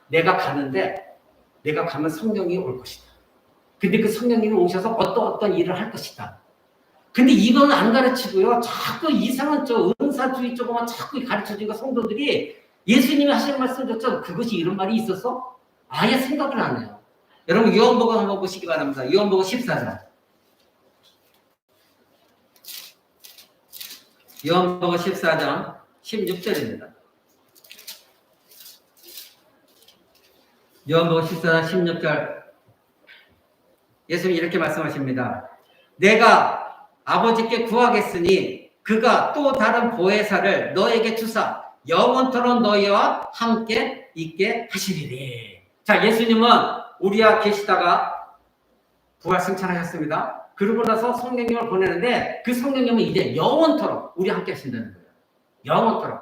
Speaker 2: 내가 가는데, 내가 가면 성령이 올 것이다. 근데 그 성령님이 오셔서 어떤 일을 할 것이다. 근데 이건 안 가르치고요, 자꾸 이상한 쪽, 은사주의 쪽만 자꾸 가르쳐주니까 성도들이 예수님이 하시는 말씀조차 그것이 이런 말이 있었어? 아예 생각을 안 해요. 여러분 요한복음 한번 보시기 바랍니다. 요한복음 14장. 요한복음 14장 16절입니다. 요한복음 14장 16절. 예수님이 이렇게 말씀하십니다. 내가 아버지께 구하겠으니 그가 또 다른 보혜사를 너에게 주사 영원토록 너희와 함께 있게 하시리니. 자, 예수님은 우리와 계시다가 부활 승천하셨습니다. 그러고 나서 성령님을 보내는데 그 성령님은 이제 영원토록 우리와 함께 하신다는 거예요. 영원토록.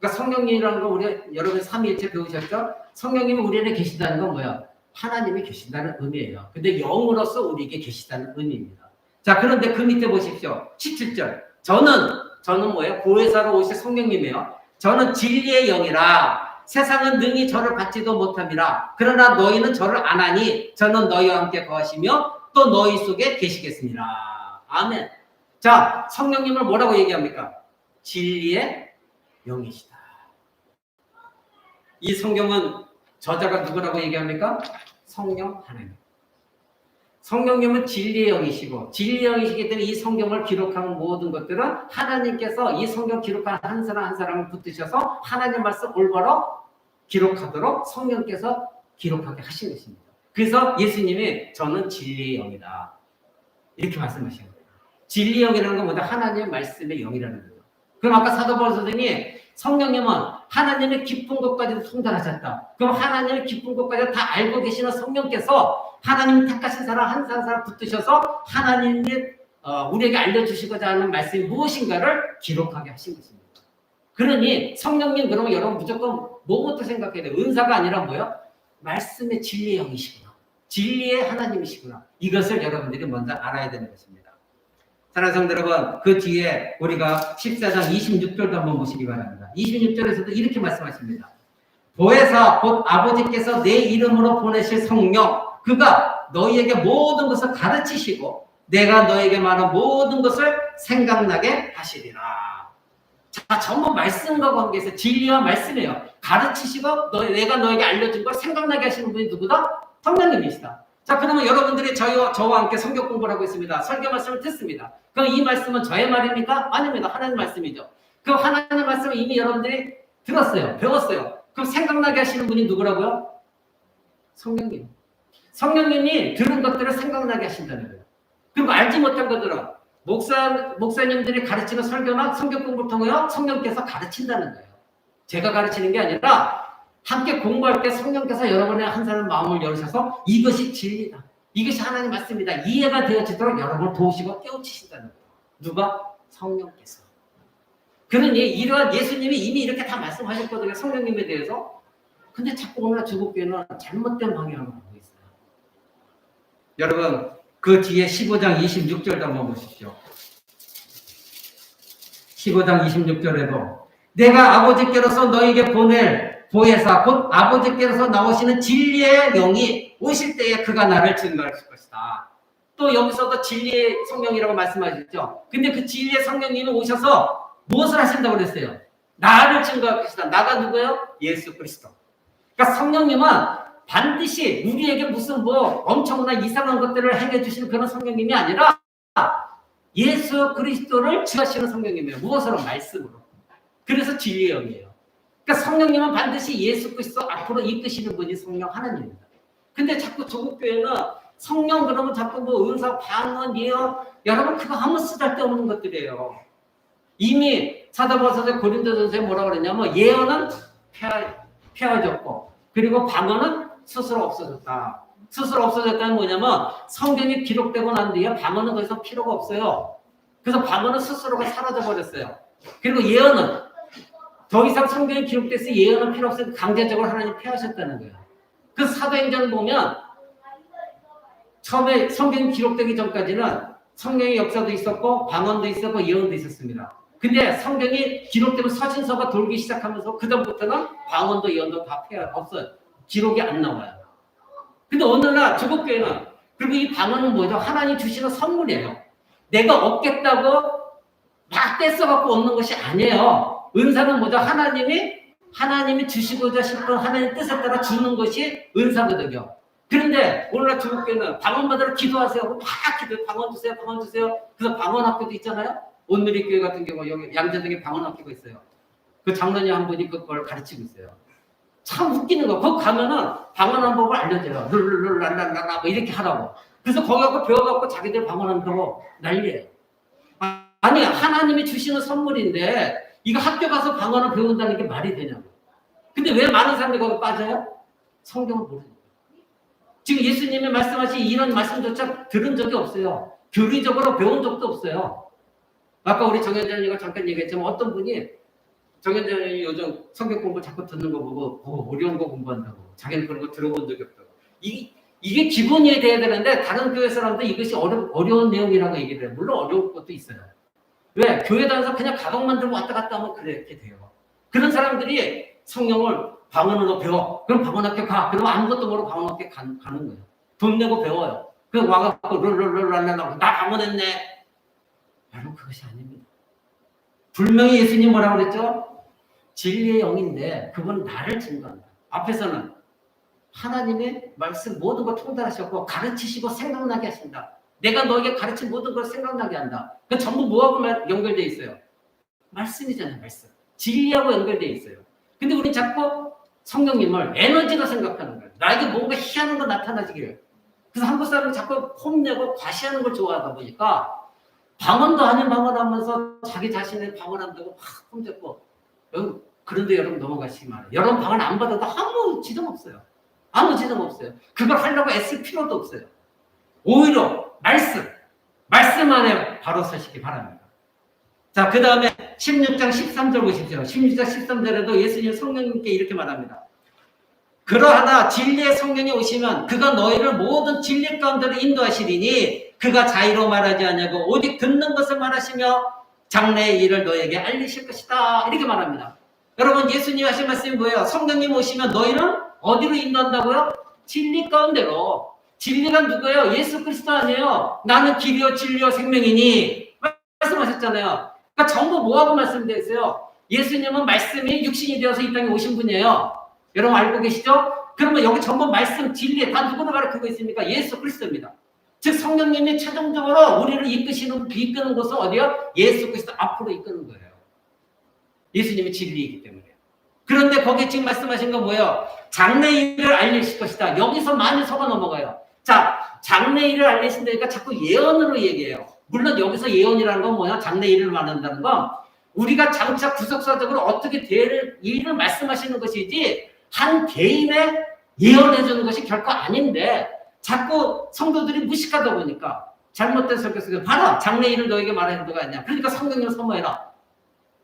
Speaker 2: 그러니까 성령님이라는 거 우리 여러분 삼위일체 배우셨죠? 성령님이 우리 안에 계신다는 건 뭐야? 하나님이 계신다는 의미예요. 근데 영으로서 우리에게 계시다는 의미입니다. 자, 그런데 그 밑에 보십시오. 17절. 저는 뭐예요? 보혜사로 오실 성령님이에요. 저는 진리의 영이라 세상은 능히 저를 받지도 못함이라. 그러나 너희는 저를 안 하니 저는 너희와 함께 거하시며 또 너희 속에 계시겠습니다. 아멘. 자, 성령님을 뭐라고 얘기합니까? 진리의 영이시다. 이 성경은 저자가 누구라고 얘기합니까? 성령 하나님. 성령님은 진리의 영이시고, 진리의 영이시기 때문에 이 성경을 기록한 모든 것들은 하나님께서 이 성경 기록한 한 사람 한 사람을 붙드셔서 하나님 말씀 올바로 기록하도록 성령께서 기록하게 하신 것입니다. 그래서 예수님이 저는 진리의 영이다, 이렇게 말씀하신 거예요. 진리의 영이라는 건 뭐다? 하나님의 말씀의 영이라는 거예요. 그럼 아까 사도 바울 선생님이 성령님은 하나님의 깊은 것까지도 통달하셨다. 그럼 하나님의 깊은 것까지 다 알고 계시는 성령께서 하나님 택하신 사람 한 사람 붙드셔서 하나님이 우리에게 알려주시고자 하는 말씀이 무엇인가를 기록하게 하신 것입니다. 그러니 성령님, 그러면 여러분 무조건 뭐부터 생각해야 돼요? 은사가 아니라 뭐예요? 말씀의 진리의 영이시구나, 진리의 하나님이시구나, 이것을 여러분들이 먼저 알아야 되는 것입니다. 사랑하는 성도 여러분, 그 뒤에 우리가 14장 26절도 한번 보시기 바랍니다. 26절에서도 이렇게 말씀하십니다. 보혜사 곧 아버지께서 내 이름으로 보내실 성령, 그가 너희에게 모든 것을 가르치시고 내가 너에게 말한 모든 것을 생각나게 하시리라. 자, 전부 말씀과 관계에서 진리와 말씀이에요. 가르치시고 내가 너에게 알려준 걸 생각나게 하시는 분이 누구다? 성령님이시다. 자, 그러면 여러분들이 저와 함께 성경 공부를 하고 있습니다. 설교 말씀을 듣습니다. 그럼 이 말씀은 저의 말입니까? 아닙니다. 하나님 말씀이죠. 그럼 하나님 말씀을 이미 여러분들이 들었어요. 배웠어요. 그럼 생각나게 하시는 분이 누구라고요? 성령님. 성령님이 들은 것들을 생각나게 하신다는 거예요. 그리고 알지 못한 것들은 목사님들이 가르치는 설교나 성경 공부를 통하여 성령께서 가르친다는 거예요. 제가 가르치는 게 아니라 함께 공부할 때 성령께서 여러분의 한 사람 마음을 열으셔서 이것이 진리다. 이것이 하나님 말씀이다. 이해가 되어지도록 여러분을 도우시고 깨우치신다는 거예요. 누가? 성령께서. 그러니 이러한 예수님이 이미 이렇게 다 말씀하셨거든요. 성령님에 대해서. 근데 자꾸 오늘 주국교회는 잘못된 방향으로 가고 있어요. 여러분 그 뒤에 15장 26절도 한번 보십시오. 15장 26절에도 내가 아버지께로서 너에게 보낼 보혜사 곧 아버지께로서 나오시는 진리의 영이 오실 때에 그가 나를 증거하실 것이다. 또 여기서도 진리의 성령이라고 말씀하셨죠. 근데 그 진리의 성령님이 오셔서 무엇을 하신다고 그랬어요? 나를 증거할 것이다. 나가 누구예요? 예수 그리스도. 그러니까 성령님은 반드시 우리에게 무슨 뭐 엄청난 이상한 것들을 행해 주시는 그런 성령님이 아니라 예수 그리스도를 증거하시는 성령님이에요. 무엇으로? 말씀으로. 그래서 진리의 영이에요. 그러니까 성령님은 반드시 예수 그리스도 앞으로 이끄시는 분이 성령 하나님입니다. 근데 자꾸 조국교회는 성령 그러면 자꾸 뭐 은사, 방언, 예언 여러분 그거 아무 쓰잘데없는 것들이에요. 이미 사도바울서 고린도전서에 뭐라고 그랬냐면 예언은 폐하졌고 그리고 방언은 스스로 없어졌다. 스스로 없어졌다는 뭐냐면 성경이 기록되고 난 뒤에 방언은 더 이상 필요가 없어요. 그래서 방언은 스스로가 사라져버렸어요. 그리고 예언은 더 이상 성경이 기록돼서 예언은 필요 없어서 강제적으로 하나님 폐하셨다는 거예요. 그 사도행전을 보면 처음에 성경이 기록되기 전까지는 성경의 역사도 있었고 방언도 있었고 예언도 있었습니다. 근데 성경이 기록되면 서신서가 돌기 시작하면서 그다음부터는 방언도 예언도 다 없어요. 기록이 안 나와요. 근데 오늘날 주국교회는 그리고 이 방언은 뭐죠? 하나님 주시는 선물이에요. 내가 얻겠다고 막 떼써갖고 얻는 것이 아니에요. 은사는 뭐죠? 하나님이 주시고자 싶은 하나님의 뜻에 따라 주는 것이 은사거든요. 그런데 오늘날 주국교회는 방언 받으러 기도하세요. 막 기도해. 방언 주세요. 방언 주세요. 그래서 방언 학교도 있잖아요. 온누리교회 같은 경우 여기 양재동에 방언 학교가 있어요. 그 장로님 한 분이 그걸 가르치고 있어요. 참 웃기는 거. 거기 가면은 방언하는 법을 알려줘요. 룰랄랄랄라 뭐 이렇게 하라고. 그래서 거기 가서 배워갖고 자기들 방언한다고 난리예요. 아니 하나님이 주시는 선물인데 이거 학교 가서 방언을 배운다는 게 말이 되냐고. 근데 왜 많은 사람들이 거기 빠져요? 성경을 모르니까. 지금 예수님이 말씀하신 이런 말씀조차 들은 적이 없어요. 교리적으로 배운 적도 없어요. 아까 우리 정현전이가 잠깐 얘기했지만 어떤 분이 정현전이 요즘 성경 공부 자꾸 듣는 거 보고 어려운 거 공부한다고 자기는 그런 거 들어본 적이 없다고. 이게 기본이 돼야 되는데 다른 교회 사람도 이것이 어려운 내용이라고 얘기를 해요. 물론 어려울 것도 있어요. 왜? 교회 다녀서 그냥 가방만 들고 왔다 갔다 하면 그렇게 돼요. 그런 사람들이 성령을 방언으로 배워. 그럼 방언학교 가. 그러면 아무것도 모르고 방언학교 가는 거예요. 돈 내고 배워요. 그럼 와갖고 룰랄랄랄라 나 방언했네. 여러분 그것이 아닙니다. 분명히 예수님 뭐라고 그랬죠? 진리의 영인데 그분은 나를 증거한다. 앞에서는 하나님의 말씀 모든 걸 통달하셨고 가르치시고 생각나게 하신다. 내가 너에게 가르친 모든 걸 생각나게 한다. 그 전부 뭐하고 연결되어 있어요? 말씀이잖아요. 말씀. 진리하고 연결되어 있어요. 근데 우리는 자꾸 성령님을 에너지로 생각하는 거예요. 나에게 뭔가 희한한 거 나타나지기를. 그래서 한국 사람은 자꾸 폼내고 과시하는 걸 좋아하다 보니까 방언도 아닌 방언하면서 자기 자신의 방언한다고 막 폼잡고 그런데 여러분 넘어가시기 바라요. 여러분 방언 안 받아도 아무 지점 없어요. 아무 지점 없어요. 그걸 하려고 애쓸 필요도 없어요. 오히려 말씀 안에 바로 서시기 바랍니다. 자, 그 다음에 16장 13절 보십시오. 16장 13절에도 예수님 성령님께 이렇게 말합니다. 그러하나 진리의 성령이 오시면 그가 너희를 모든 진리 가운데로 인도하시리니 그가 자의로 말하지 않냐고 오직 듣는 것을 말하시며 장래의 일을 너에게 알리실 것이다. 이렇게 말합니다. 여러분 예수님 하신 말씀이 뭐예요? 성령님 오시면 너희는 어디로 인도한다고요? 진리 가운데로. 진리가 누구예요? 예수 그리스도 아니에요. 나는 길이요 진리요 생명이니 말씀하셨잖아요. 그러니까 전부 뭐하고 말씀되어 있어요? 예수님은 말씀이 육신이 되어서 이 땅에 오신 분이에요. 여러분 알고 계시죠? 그러면 여기 전부 말씀 진리 다 누구를 가르치고 있습니까? 예수 그리스도입니다. 즉 성령님이 최종적으로 우리를 이끄는 곳은 어디요? 예수 그리스도 앞으로 이끄는 거예요. 예수님이 진리이기 때문에. 그런데 거기에 지금 말씀하신 건 뭐예요? 장래일을 알리실 것이다. 여기서 많이 속아 넘어가요. 자, 장래일을 알리신다니까 자꾸 예언으로 얘기해요. 물론 여기서 예언이라는 건 뭐야? 장래일을 말한다는 건 우리가 장차 구속사적으로 어떻게 될 일을 말씀하시는 것이지 한 개인의 예언해 주는 것이 결코 아닌데 자꾸 성도들이 무식하다 보니까 잘못된 설교에서 봐라 장래일을 너에게 말하는 누가 있냐. 그러니까 성경을 사모해라.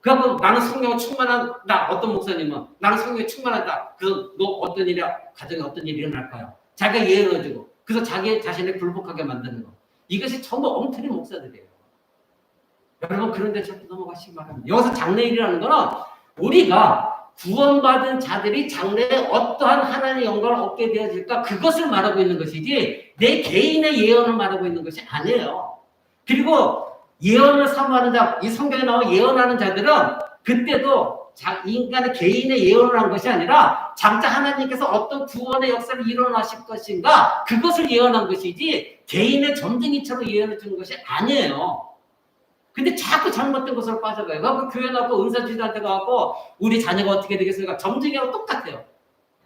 Speaker 2: 그리고 나는 성령에 충만하다. 어떤 목사님은 나는 성령에 충만하다. 그래서 너 어떤 일이 가정에 어떤 일이 일어날까요? 자기가 예언해주고 그래서 자기 자신을 굴복하게 만드는 거. 이것이 전부 엉터리 목사들이에요. 여러분 그런데 절대 넘어가시기 바랍니다. 여기서 장래일이라는 거는 우리가 구원받은 자들이 장래에 어떠한 하나님의 영광을 얻게 되어질까 그것을 말하고 있는 것이지 내 개인의 예언을 말하고 있는 것이 아니에요. 그리고 예언을 사모하는 자, 이 성경에 나온 예언하는 자들은 그때도 인간의 개인의 예언을 한 것이 아니라 장차 하나님께서 어떤 구원의 역사를 일어나실 것인가 그것을 예언한 것이지 개인의 점쟁이처럼 예언해 주는 것이 아니에요. 근데 자꾸 잘못된 것으로 빠져가요. 그 교회 나고 은사주의한테 가고 우리 자녀가 어떻게 되겠습니까? 점쟁이하고 똑같아요.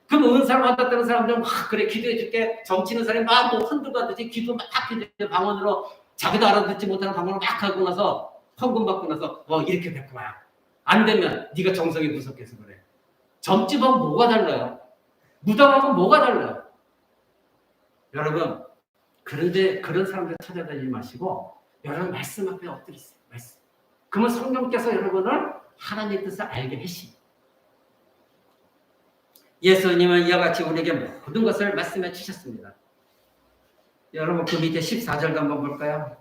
Speaker 2: 그럼 은사를 받았다는 사람들은 막 그래 기도해 줄게 점치는 사람이 막 뭐 흔들가듯이 기도 막 기도해 방언으로 자기도 알아듣지 못하는 방언을 막 하고 나서 헌금 받고 나서 이렇게 됐구만. 안 되면 네가 정성이 무섭게서 그래. 점집하고 뭐가 달라요? 무당하고 뭐가 달라요? 여러분 그런데 그런 사람들 찾아다니지 마시고 여러분 말씀 앞에 엎드리세요. 말씀. 그러면 성령께서 여러분을 하나님의 뜻을 알게 하십니다. 예수님은 이와 같이 우리에게 모든 것을 말씀해 주셨습니다. 여러분 그 밑에 14절도 한번 볼까요?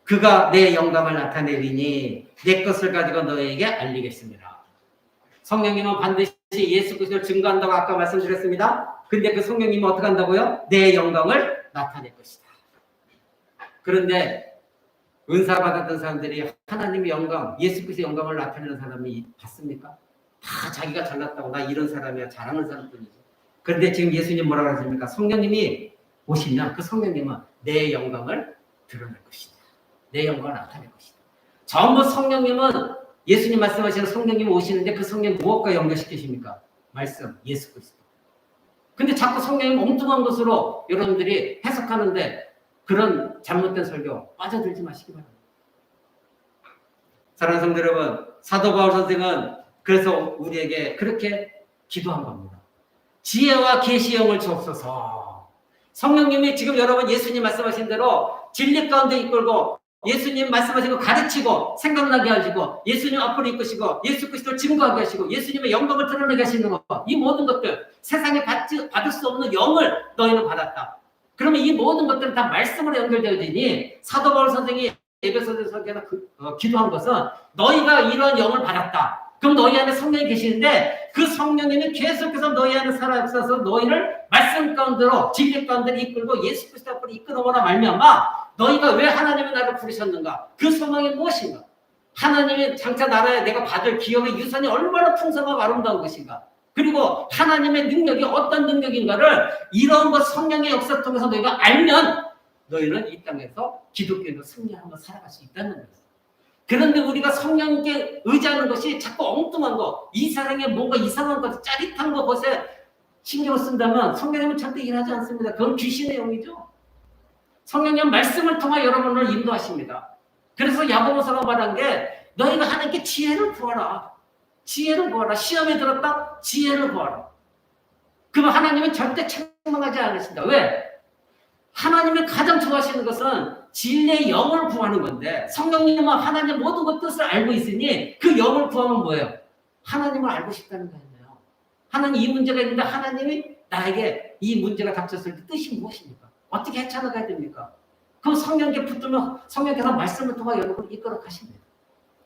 Speaker 2: 그가 내 영광을 나타내리니 내 것을 가지고 너에게 알리겠습니다. 성령님은 반드시 예수 그리스도를 증거한다고 아까 말씀드렸습니다. 근데 그 성령님은 어떻게 한다고요? 내 영광을 나타낼 것이다. 그런데 은사 받았던 사람들이 하나님의 영광, 예수 그리스도의 영광을 나타내는 사람이 봤습니까? 다 자기가 잘났다고 나 이런 사람이야 잘하는 사람뿐이지. 그런데 지금 예수님 뭐라고 하십니까? 성령님이 오시면 그 성령님은 내 영광을 드러낼 것이다. 내 영광을 나타낼 것이다. 전부 성령님은 예수님 말씀하시는 성령님이 오시는데 그 성령 무엇과 연결시키십니까? 말씀, 예수 그리스도. 근데 자꾸 성령님 엉뚱한 것으로 여러분들이 해석하는데 그런 잘못된 설교 빠져들지 마시기 바랍니다. 사랑하는 성도 여러분, 사도 바울 선생은 그래서 우리에게 그렇게 기도한 겁니다. 지혜와 계시의 영을 주옵소서. 성령님이 지금 여러분 예수님 말씀하신 대로 진리 가운데 이끌고 예수님 말씀하신 거 가르치고 생각나게 하시고 예수님 앞으로 이끄시고 예수 그리스도를 증거하게 하시고 예수님의 영광을 드러내게 하시는 것, 이 모든 것들 세상에 받을 수 없는 영을 너희는 받았다. 그러면 이 모든 것들은 다 말씀으로 연결되어지니 사도 바울 선생이 에베소서에서 기도한 것은 너희가 이런 영을 받았다. 그럼 너희 안에 성령이 계시는데 그 성령님은 계속해서 너희 안에 살아있어서 너희를 말씀 가운데로 진리 가운데로 이끌고 예수 그리스도 앞으로 이끌어오라 말미암아 너희가 왜 하나님의 나라를 부르셨는가? 그 소망이 무엇인가? 하나님의 장차 나라에 내가 받을 기업의 유산이 얼마나 풍성하고 아름다운 것인가? 그리고 하나님의 능력이 어떤 능력인가를 이런 것 성령의 역사를 통해서 너희가 알면 너희는 이 땅에서 기독교인으로 승리하며 살아갈 수 있다는 거예요. 그런데 우리가 성령께 의지하는 것이 자꾸 엉뚱한 거, 이 세상에 뭔가 이상한 것, 짜릿한 것에 신경을 쓴다면 성령님은 절대 일하지 않습니다. 그건 귀신의 영이죠. 성령님은 말씀을 통해 여러분을 인도하십니다. 그래서 야고보서가 말한 게 너희가 하나님께 지혜를 구하라. 지혜를 구하라. 시험에 들었다? 지혜를 구하라. 그러면 하나님은 절대 책망하지 않으신다. 왜? 하나님이 가장 좋아하시는 것은 진리의 영을 구하는 건데 성령님은 하나님의 모든 것 뜻을 알고 있으니 그 영을 구하면 뭐예요? 하나님을 알고 싶다는 거예요. 하나님 이 문제가 있는데 하나님이 나에게 이 문제가 닥쳤을 때 뜻이 무엇입니까? 어떻게 헤쳐나가야 됩니까? 그럼 성령께 붙들면 성령께서 말씀을 통해 여러분을 이끌어 가십니다.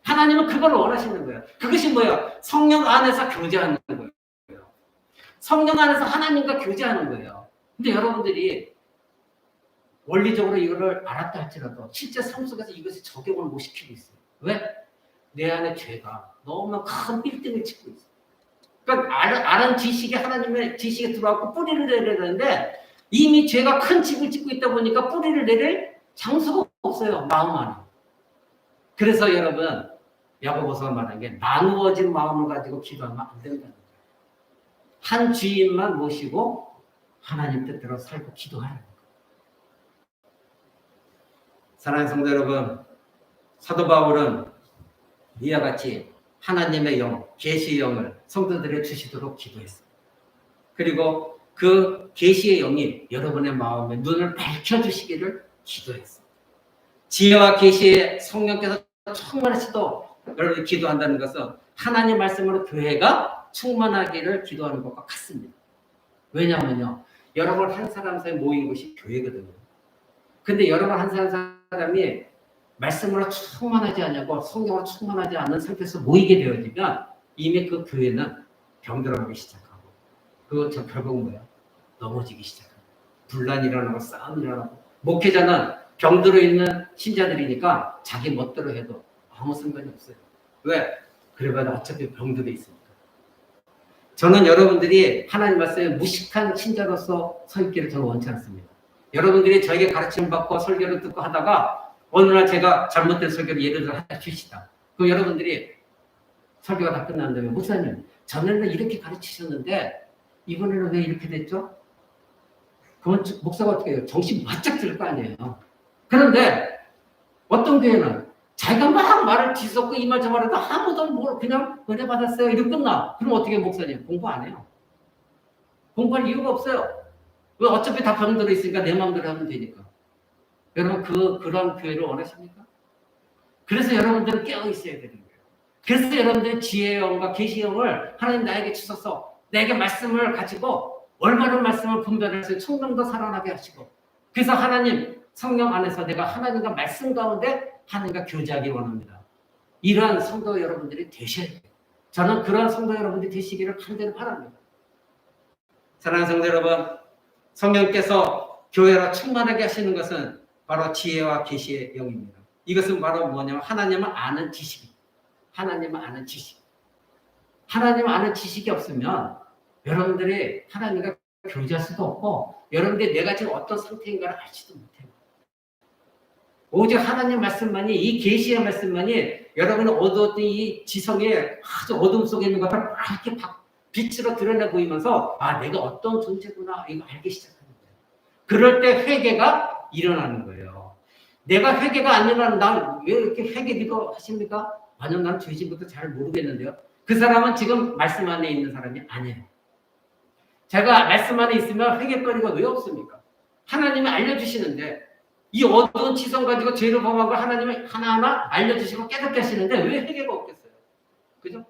Speaker 2: 하나님은 그걸 원하시는 거예요. 그것이 뭐예요? 성령 안에서 교제하는 거예요. 성령 안에서 하나님과 교제하는 거예요. 근데 여러분들이 원리적으로 이거를 알았다 할지라도 실제 삶 속에서 이것을 적용을 못 시키고 있어요. 왜? 내 안에 죄가 너무나 큰 빌딩을 짓고 있어요. 그러니까 아는 지식이 하나님의 지식에 들어가고 뿌리를 내려야 되는데 이미 죄가 큰 집을 짓고 있다 보니까 뿌리를 내릴 장소가 없어요. 마음 안에. 그래서 여러분 야고보서가 말한 게 나누어진 마음을 가지고 기도하면 안 된다는 거예요. 한 주인만 모시고 하나님 뜻대로 살고 기도하는 거예요. 사랑하는 성도 여러분, 사도 바울은 이와 같이 하나님의 영, 계시의 영을 성도들에 주시도록 기도했습니다. 그리고 그 계시의 영이 여러분의 마음에 눈을 밝혀주시기를 기도했습니다. 지혜와 계시의 성령께서 충만하시도 여러분이 기도한다는 것은 하나님 말씀으로 교회가 충만하기를 기도하는 것과 같습니다. 왜냐하면요, 여러분 한 사람 사이에 모인 것이 교회거든요. 근데 여러분 한 사람이 말씀으로 충만하지 않냐고 성령으로 충만하지 않는 상태에서 모이게 되어지면 이미 그 교회는 병들어가기 시작하고 저 결국은 뭐야? 넘어지기 시작하고 분란이 일어나고 싸움이 일어나고 목회자는 병들어 있는 신자들이니까 자기 멋대로 해도 아무 상관이 없어요. 왜? 그래봐도 어차피 병들어 있으니까. 저는 여러분들이 하나님 말씀에 무식한 신자로서 서 있기를 저는 원치 않습니다. 여러분들이 저에게 가르침 받고 설교를 듣고 하다가 어느 날 제가 잘못된 설교를 예를 들어 하나 주시다. 그럼 여러분들이 설교가 다 끝난 다음에 목사님 전에는 이렇게 가르치셨는데 이번에는 왜 이렇게 됐죠? 그건 목사가 어떻게 해요? 정신 바짝 들 거 아니에요. 그런데 어떤 교회는 자기가 막 말을 뒤섞고 이 말 저 말해도 아무도 뭘 그냥 은혜 받았어요 이렇게 끝나. 그럼 어떻게 해요, 목사님? 공부 안 해요. 공부할 이유가 없어요. 왜? 어차피 다 병들어 있으니까 내 마음대로 하면 되니까. 여러분 그런 교회를 원하십니까? 그래서 여러분들은 깨어 있어야 되는 거예요. 그래서 여러분들의 지혜의 영과 계시의 영을 하나님 나에게 주셔서 내게 말씀을 가지고 올바른 말씀을 분별해서 청정도 살아나게 하시고 그래서 하나님 성령 안에서 내가 하나님과 말씀 가운데 하나님과 교제하기 원합니다. 이러한 성도 여러분들이 되셔야 돼요. 저는 그러한 성도 여러분들이 되시기를 간절히 바랍니다. 사랑하는 성도 여러분, 성령께서 교회로 충만하게 하시는 것은 바로 지혜와 계시의 영입니다. 이것은 바로 뭐냐면 하나님을 아는 지식입니다. 하나님을 아는 지식. 하나님을 아는 지식이 없으면 여러분들이 하나님과 교제할 수도 없고 여러분들이 내가 지금 어떤 상태인가를 알지도 못해요. 오직 하나님 말씀만이 이 계시의 말씀만이 여러분이 얻었던 이 지성의 아주 어둠 속에 있는 것을 이렇게 빛으로 드러내 보이면서 아 내가 어떤 존재구나 이거 알기 시작하는 거예요. 그럴 때 회개가 일어나는 거예요. 내가 회개가 안 일어나는 난 왜 이렇게 회개 기도하십니까? 아니요 난 죄진부터 잘 모르겠는데요. 그 사람은 지금 말씀 안에 있는 사람이 아니에요. 제가 말씀 안에 있으면 회개거리가 왜 없습니까? 하나님이 알려주시는데 이 어두운 지성 가지고 죄를 범한 걸 하나님이 하나하나 알려주시고 깨닫게 하시는데 왜 회개가 없겠어요? 그죠?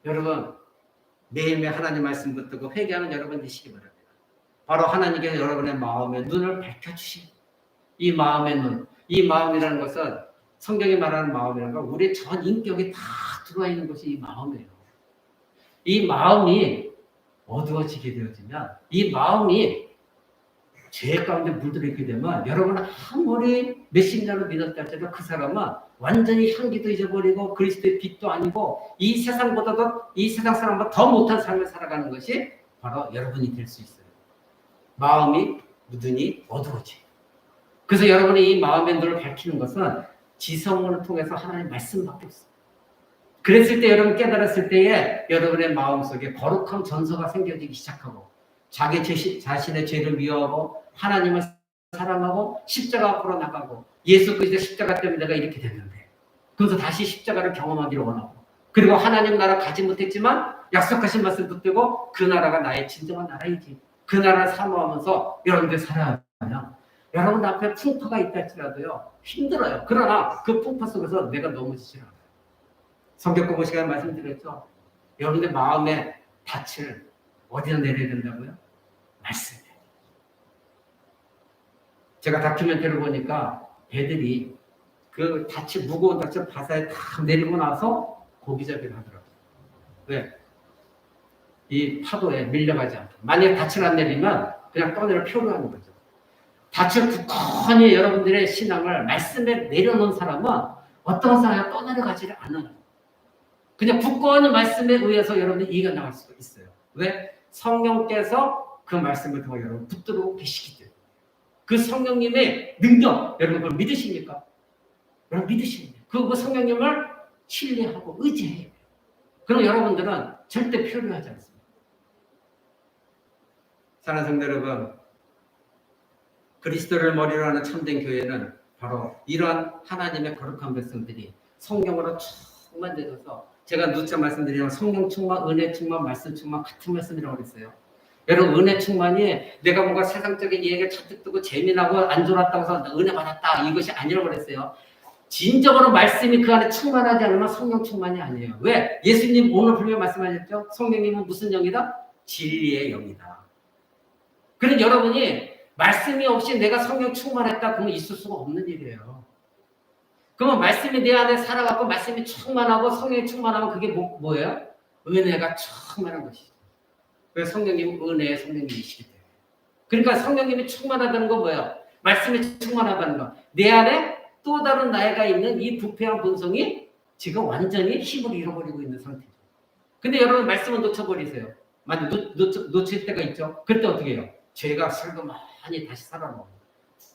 Speaker 2: 여러분 매일매일 하나님 말씀 붙들고 회개하는 여러분 되시기 바랍니다. 바로 하나님께서 여러분의 마음의 눈을 밝혀주신 이 마음의 눈, 이 마음이라는 것은 성경이 말하는 마음이라는 건 우리의 전 인격이 다 들어와 있는 것이 이 마음이에요. 이 마음이 어두워지게 되어지면 이 마음이 죄 가운데 물들어 있게 되면 여러분 아무리 몇십 년을 믿었다 할지라도 그 사람은 완전히 향기도 잊어버리고 그리스도의 빛도 아니고 이 세상보다도 이 세상 사람보다 더 못한 삶을 살아가는 것이 바로 여러분이 될 수 있어요. 마음이 눈이 어두워져요. 그래서 여러분이 이 마음의 눈을 밝히는 것은 지성을 통해서 하나님의 말씀밖에 없어요. 그랬을 때 여러분 깨달았을 때에 여러분의 마음속에 거룩한 전서가 생겨지기 시작하고 자기 자신의 죄를 미워하고 하나님을 사랑하고 십자가 앞으로 나가고 예수 그리스도 십자가 때문에 내가 이렇게 됐는데 그래서 다시 십자가를 경험하기를 원하고 그리고 하나님 나라 가지 못했지만 약속하신 말씀 붙들고 그 나라가 나의 진정한 나라이지 그 나라를 사모하면서 여러분들 살아가면 여러분 앞에 풍파가 있다 할지라도요 힘들어요. 그러나 그 풍파 속에서 내가 넘어지지 않아요. 성경 공부 시간에 말씀드렸죠. 여러분들 마음의 닻을 어디다 내려야 된다고요? 말씀에. 제가 다큐멘터리를 보니까 배들이 그 닻이 무거운 닻을 바다에 다 내리고 나서 고기잡이를 하더라고요. 왜? 이 파도에 밀려가지 않게. 만약에 닻을 안 내리면 그냥 떠내려 표류하는 거죠. 닻을 굳건히 여러분들의 신앙을 말씀에 내려놓은 사람은 어떤 사람이 떠내려가지를 않아요. 그냥 굳건히 말씀에 의해서 여러분들이 이겨나갈 수가 있어요. 왜? 성령께서 그 말씀을 통해 여러분 붙들고 계시기 때문에. 그 성령님의 능력, 여러분 그걸 믿으십니까? 여러분 믿으십니까? 그 성령님을 신뢰하고 의지해야 돼요. 그럼 여러분들은 절대 표류하지 않습니다. 사랑하는 성도 여러분, 그리스도를 머리로 하는 참된 교회는 바로 이러한 하나님의 거룩한 백성들이 성령으로 충만되어서 제가 누차 말씀드리면 성령 충만, 은혜 충만, 말씀 충만 같은 말씀이라고 그랬어요. 여러분 은혜 충만이 내가 뭔가 세상적인 얘기를 잔뜩 듣고 재미나고 안 좋았다고 해서 은혜 받았다 이것이 아니라고 그랬어요. 진정으로 말씀이 그 안에 충만하지 않으면 성령 충만이 아니에요. 왜? 예수님 오늘 분명히 말씀하셨죠? 성령님은 무슨 영이다? 진리의 영이다. 그럼 여러분이 말씀이 없이 내가 성령 충만했다 그러면 있을 수가 없는 일이에요. 그러면 말씀이 내 안에 살아가고 말씀이 충만하고 성령이 충만하면 그게 뭐예요? 은혜가 충만한 것이죠. 그래서 성령님은 은혜의 성령님이시기 때문에. 그러니까 성령님이 충만하다는 건 뭐예요? 말씀이 충만하다는 거. 내 안에 또 다른 나이가 있는 이 부패한 본성이 지금 완전히 힘을 잃어버리고 있는 상태죠. 근데 여러분 말씀을 놓쳐버리세요. 많이 놓칠 때가 있죠. 그때 어떻게 해요? 죄가 슬고 많이 다시 살아나요.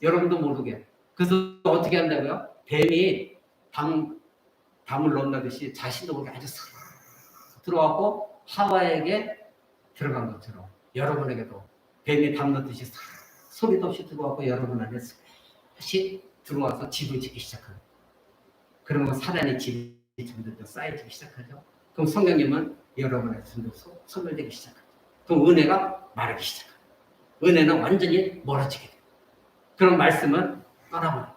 Speaker 2: 여러분도 모르게. 그래서 어떻게 한다고요? 뱀이 담을 넣는다듯이 자신도 모르게 아주 슥 들어가고 하와에게 들어간 것처럼 여러분에게도 뱀이 담 넣듯이 슥 소리도 없이 들어가고 여러분 안에 슥 들어와서 집을 짓기 시작하는. 그러면 사단의 집이 점점 더 쌓여지기 시작하죠. 그럼 성령님은 여러분의 손으로 소멸되기 시작하죠. 그럼 은혜가 마르기 시작하죠. 은혜는 완전히 멀어지게 돼요. 그럼 말씀은 떠나버려요.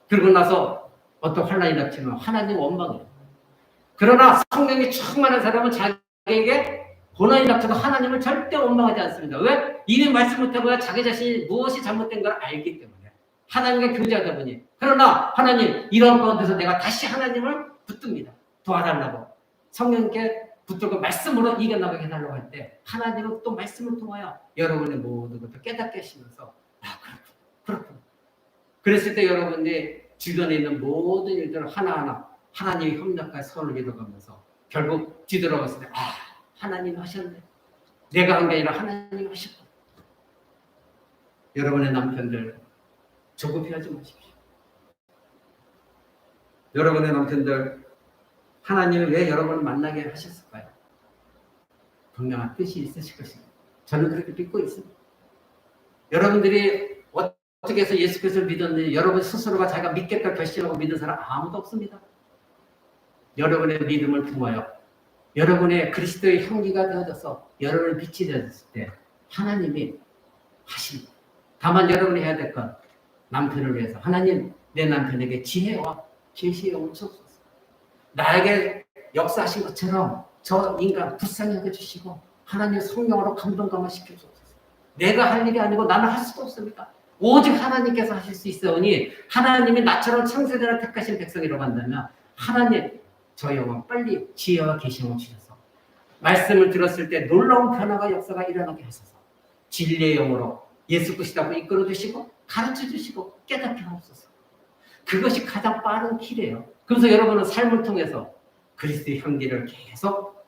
Speaker 2: 그러고 나서 어떤 환란이 닥치면 하나님 원망이에요. 그러나 성령이 충만한 사람은 자기에게 고난이 닥쳐도 하나님을 절대 원망하지 않습니다. 왜? 이미 말씀 못하고 자기 자신이 무엇이 잘못된 걸 알기 때문에. 하나님과 교제하다 보니. 그러나 하나님 이런 가운데서 내가 다시 하나님을 붙듭니다. 도와달라고. 성령께 붙들고 말씀으로 이겨나가게 해달라고 할 때 하나님은 또 말씀을 통하여 여러분의 모든 것을 깨닫게 하시면서 그렇군. 그랬을 때 여러분이 주변에 있는 모든 일들을 하나하나 하나님의 협력과 선을 이뤄가면서 결국 뒤돌아봤을 때 하나님이 하셨네. 내가 한 게 아니라 하나님이 하셨다. 여러분의 남편들 조급해하지 마십시오. 여러분의 남편들 하나님이 왜 여러분을 만나게 하셨을까요? 분명한 뜻이 있으실 것입니다. 저는 그렇게 믿고 있습니다. 여러분들이 어떻게 해서 예수 그리스도를 믿었는지 여러분 스스로가 자기가 믿겠다 결심하고 믿는 사람 아무도 없습니다. 여러분의 믿음을 통하여 여러분의 그리스도의 향기가 되어져서 여러분의 빛이 되어졌을 때 하나님이 하십니다. 다만 여러분이 해야 될 건 남편을 위해서 하나님 내 남편에게 지혜와 계시의 영을 주옵소서. 나에게 역사하신 것처럼 저 인간 불쌍히 여겨주시고 하나님 성령으로 감동감화 시켜주옵소서. 내가 할 일이 아니고 나는 할 수도 없습니다. 오직 하나님께서 하실 수 있으니 하나님이 나처럼 창세전에 택하신 백성이라고 한다면 하나님 저 영혼 빨리 지혜와 계시를 주셔서 말씀을 들었을 때 놀라운 변화가 역사가 일어나게 하셔서 진리의 영으로 예수 그리스도로 이끌어 주시고 가르쳐 주시고 깨닫게 하옵소서. 그것이 가장 빠른 길이에요. 그래서 여러분은 삶을 통해서 그리스도의 향기를 계속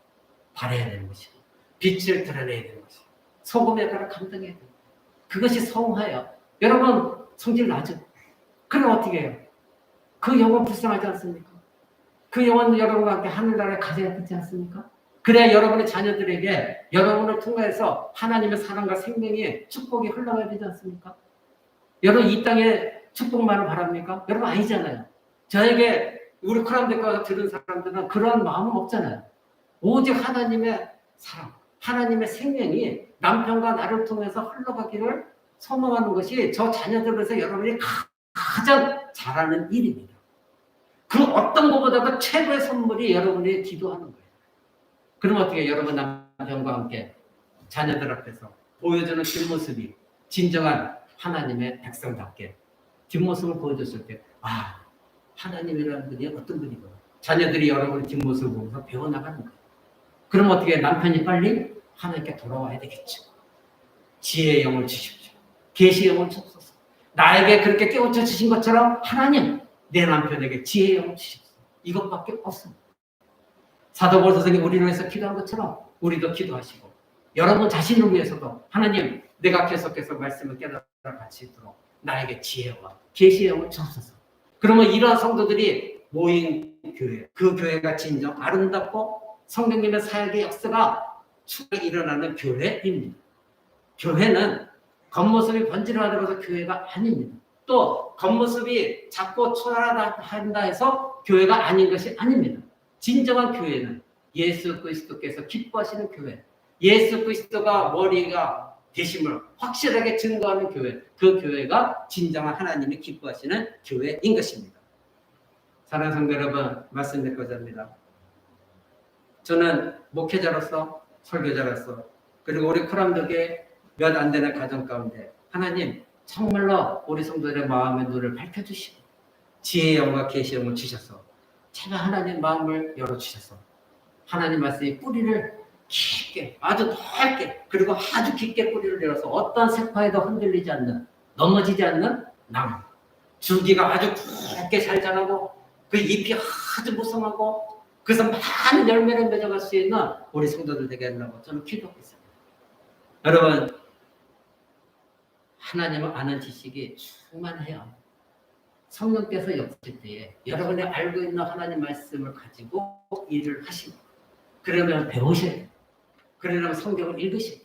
Speaker 2: 발해야 되는 것이고 빛을 드러내야 되는 것이고 소금의 가를 감당해야 돼요. 그것이 성화예요. 여러분 성질 나죠? 그럼 어떻게 해요? 그 영혼 불쌍하지 않습니까? 그 영혼 여러분과 함께 하늘나라에 가져야 되지 않습니까? 그래야 여러분의 자녀들에게 여러분을 통해서 하나님의 사랑과 생명의 축복이 흘러가야 되지 않습니까? 여러분 이 땅에 축복만을 바랍니까? 여러분 아니잖아요. 저에게 우리 크람대과 들은 사람들은 그런 마음은 없잖아요. 오직 하나님의 사랑, 하나님의 생명이 남편과 나를 통해서 흘러가기를 소망하는 것이 저 자녀들에서 여러분이 가장 잘하는 일입니다. 그 어떤 것보다도 최고의 선물이 여러분이 기도하는 거예요. 그럼 어떻게 여러분 남편과 함께 자녀들 앞에서 보여주는 뒷모습이 진정한 하나님의 백성답게 뒷모습을 보여줬을 때 하나님이라는 분이 어떤 분이구나. 자녀들이 여러분의 뒷모습을 보면서 배워나가는 거예요. 그럼 어떻게 남편이 빨리 하나님께 돌아와야 되겠죠. 지혜의 영을 주십시오. 계시의 영을 주옵소서. 나에게 그렇게 깨우쳐 주신 것처럼 하나님 내 남편에게 지혜의 영을 주십시오. 이것밖에 없습니다. 사도 바울 선생님이 우리를 위해서 기도한 것처럼 우리도 기도하시고 여러분 자신을 위해서도 하나님 내가 계속해서 말씀을 깨달아 같이 있도록 나에게 지혜와 계시의 영을 주옵소서. 그러면 이러한 성도들이 모인 교회, 그 교회가 진정 아름답고 성령님의 사역의 역사가 충분히 일어나는 교회입니다. 교회는 겉모습이 번지르하다고 해서 교회가 아닙니다. 또 겉모습이 작고 초라하다 해서 교회가 아닌 것이 아닙니다. 진정한 교회는 예수 그리스도께서 기뻐하시는 교회, 예수 그리스도가 머리가 되심을 확실하게 증거하는 교회, 그 교회가 진정한 하나님이 기뻐하시는 교회인 것입니다. 사랑하는 성도 여러분, 말씀 맺고자 합니다. 저는 목회자로서, 설교자로서, 그리고 우리 코람독의 몇 안 되는 가정 가운데 하나님 정말로 우리 성도들의 마음의 눈을 밝혀주시고 지혜의 영과 계시의 영을 주셔서 제발 하나님 마음을 열어주셔서 하나님 말씀의 뿌리를 깊게, 아주 넓게, 그리고 아주 깊게 뿌리를 내려서 어떤 색파에도 흔들리지 않는, 넘어지지 않는 나무, 줄기가 아주 굵게 잘 자라고 그 잎이 아주 무성하고 그래서 많은 열매를 맺어갈 수 있는 우리 성도들 되게 하려고 저는 기도하고 있습니다. 여러분, 하나님을 아는 지식이 충만해요. 성령께서 엮을 때에 여러분이 알고 있는 하나님 말씀을 가지고 일을 하시고, 그러면 배우셔야 돼요. 그러려면 성경을 읽으시고,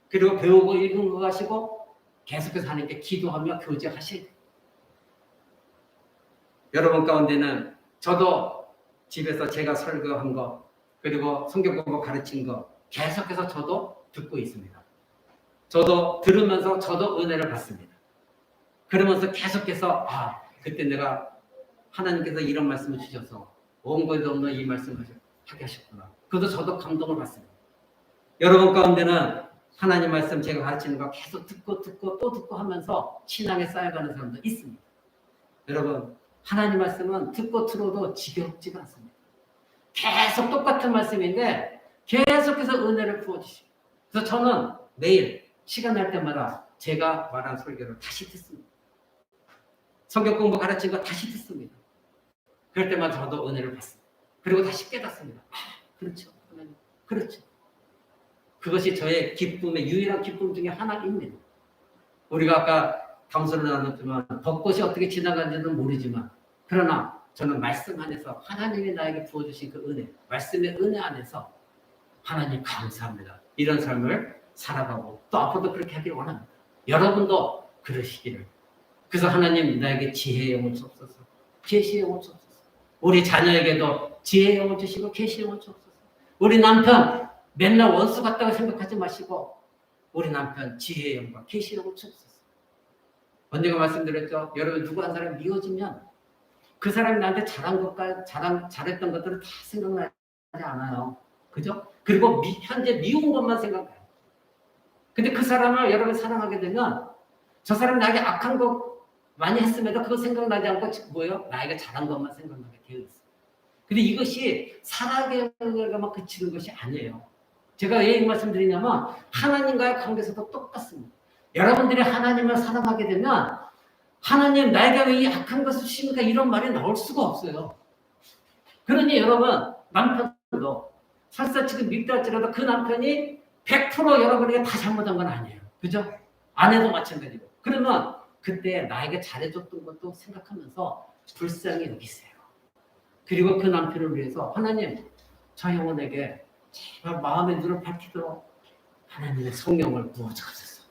Speaker 2: 그리고 배우고 읽은 거 가지고 계속해서 하나님께 기도하며 교제하셔야 돼요. 여러분 가운데는 저도 집에서 제가 설교한 거, 그리고 성경 공부 가르친 거 계속해서 저도 듣고 있습니다. 저도 들으면서 저도 은혜를 받습니다. 그러면서 계속해서 그때 내가 하나님께서 이런 말씀을 주셔서 원고에도 없는 이 말씀을 하게 하셨구나. 그것도 저도 감동을 받습니다. 여러분 가운데는 하나님 말씀 제가 가르치는 거 계속 듣고 또 듣고 하면서 신앙에 쌓여가는 사람도 있습니다. 여러분, 하나님 말씀은 듣고 들어도 지겹지가 않습니다. 계속 똑같은 말씀인데 계속해서 은혜를 부어주시고, 그래서 저는 매일 시간 날 때마다 제가 말한 설교를 다시 듣습니다. 성경 공부 가르친 거 다시 듣습니다. 그럴 때마다 저도 은혜를 받습니다. 그리고 다시 깨닫습니다. 그렇죠. 그렇죠. 그것이 저의 기쁨의 유일한 기쁨 중에 하나입니다. 우리가 아까 감사를 나눴지만 벚꽃이 어떻게 지나가는지는 모르지만, 그러나 저는 말씀 안에서 하나님이 나에게 부어주신 그 은혜, 말씀의 은혜 안에서 하나님 감사합니다. 이런 삶을 살아가고 또 앞으로도 그렇게 하기를 원합니다. 여러분도 그러시기를. 그래서 하나님 나에게 지혜의 영을 주옵소서, 계시의 영을 주옵소서. 우리 자녀에게도 지혜의 영을 주시고 계시의 영을 주옵소서. 우리 남편 맨날 원수 같다고 생각하지 마시고 우리 남편 지혜의 영과 계시의 영을 주옵소서. 언제가 말씀드렸죠? 여러분, 누구 한 사람이 미워지면 그 사람이 나한테 잘했던 것들을 다 생각나지 않아요. 그죠? 그리고 현재 미운 것만 생각해요. 근데 그 사람을 여러분 사랑하게 되면 저 사람이 나에게 악한 거 많이 했음에도 그거 생각나지 않고 뭐예요? 나에게 잘한 것만 생각나게 되어 있어요. 근데 이것이 사랑에만 그치는 것이 아니에요. 제가 왜 이 말씀 드리냐면 하나님과의 관계에서도 똑같습니다. 여러분들이 하나님을 사랑하게 되면 하나님 나에게 왜 이 악한 것을 주십니까? 이런 말이 나올 수가 없어요. 그러니 여러분, 남편도 설사 지금 밉다 할지라도 그 남편이 100% 여러분에게 다 잘못한 건 아니에요. 그죠? 아내도 마찬가지고. 그러면 그때 나에게 잘해줬던 것도 생각하면서 불쌍히 여기세요. 그리고 그 남편을 위해서 하나님, 저 영혼에게 제발 마음의 눈을 밝히도록 하나님의 성령을 부어주옵소서.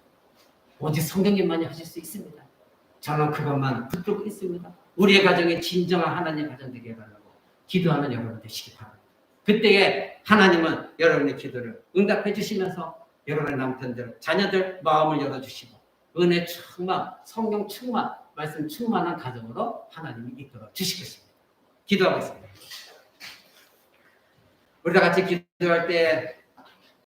Speaker 2: 오직 성령님만이 하실 수 있습니다. 저는 그것만 붙들고 있습니다. 우리의 가정에 진정한 하나님 가정 되게 해달라고 기도하는 여러분 되시기 바랍니다. 그때에 하나님은 여러분의 기도를 응답해 주시면서 여러분의 남편들, 자녀들 마음을 열어주시고 은혜 충만, 성령 충만, 말씀 충만한 가정으로 하나님이 이끌어 주실 것입니다. 기도하겠습니다. 우리 다 같이 기도할 때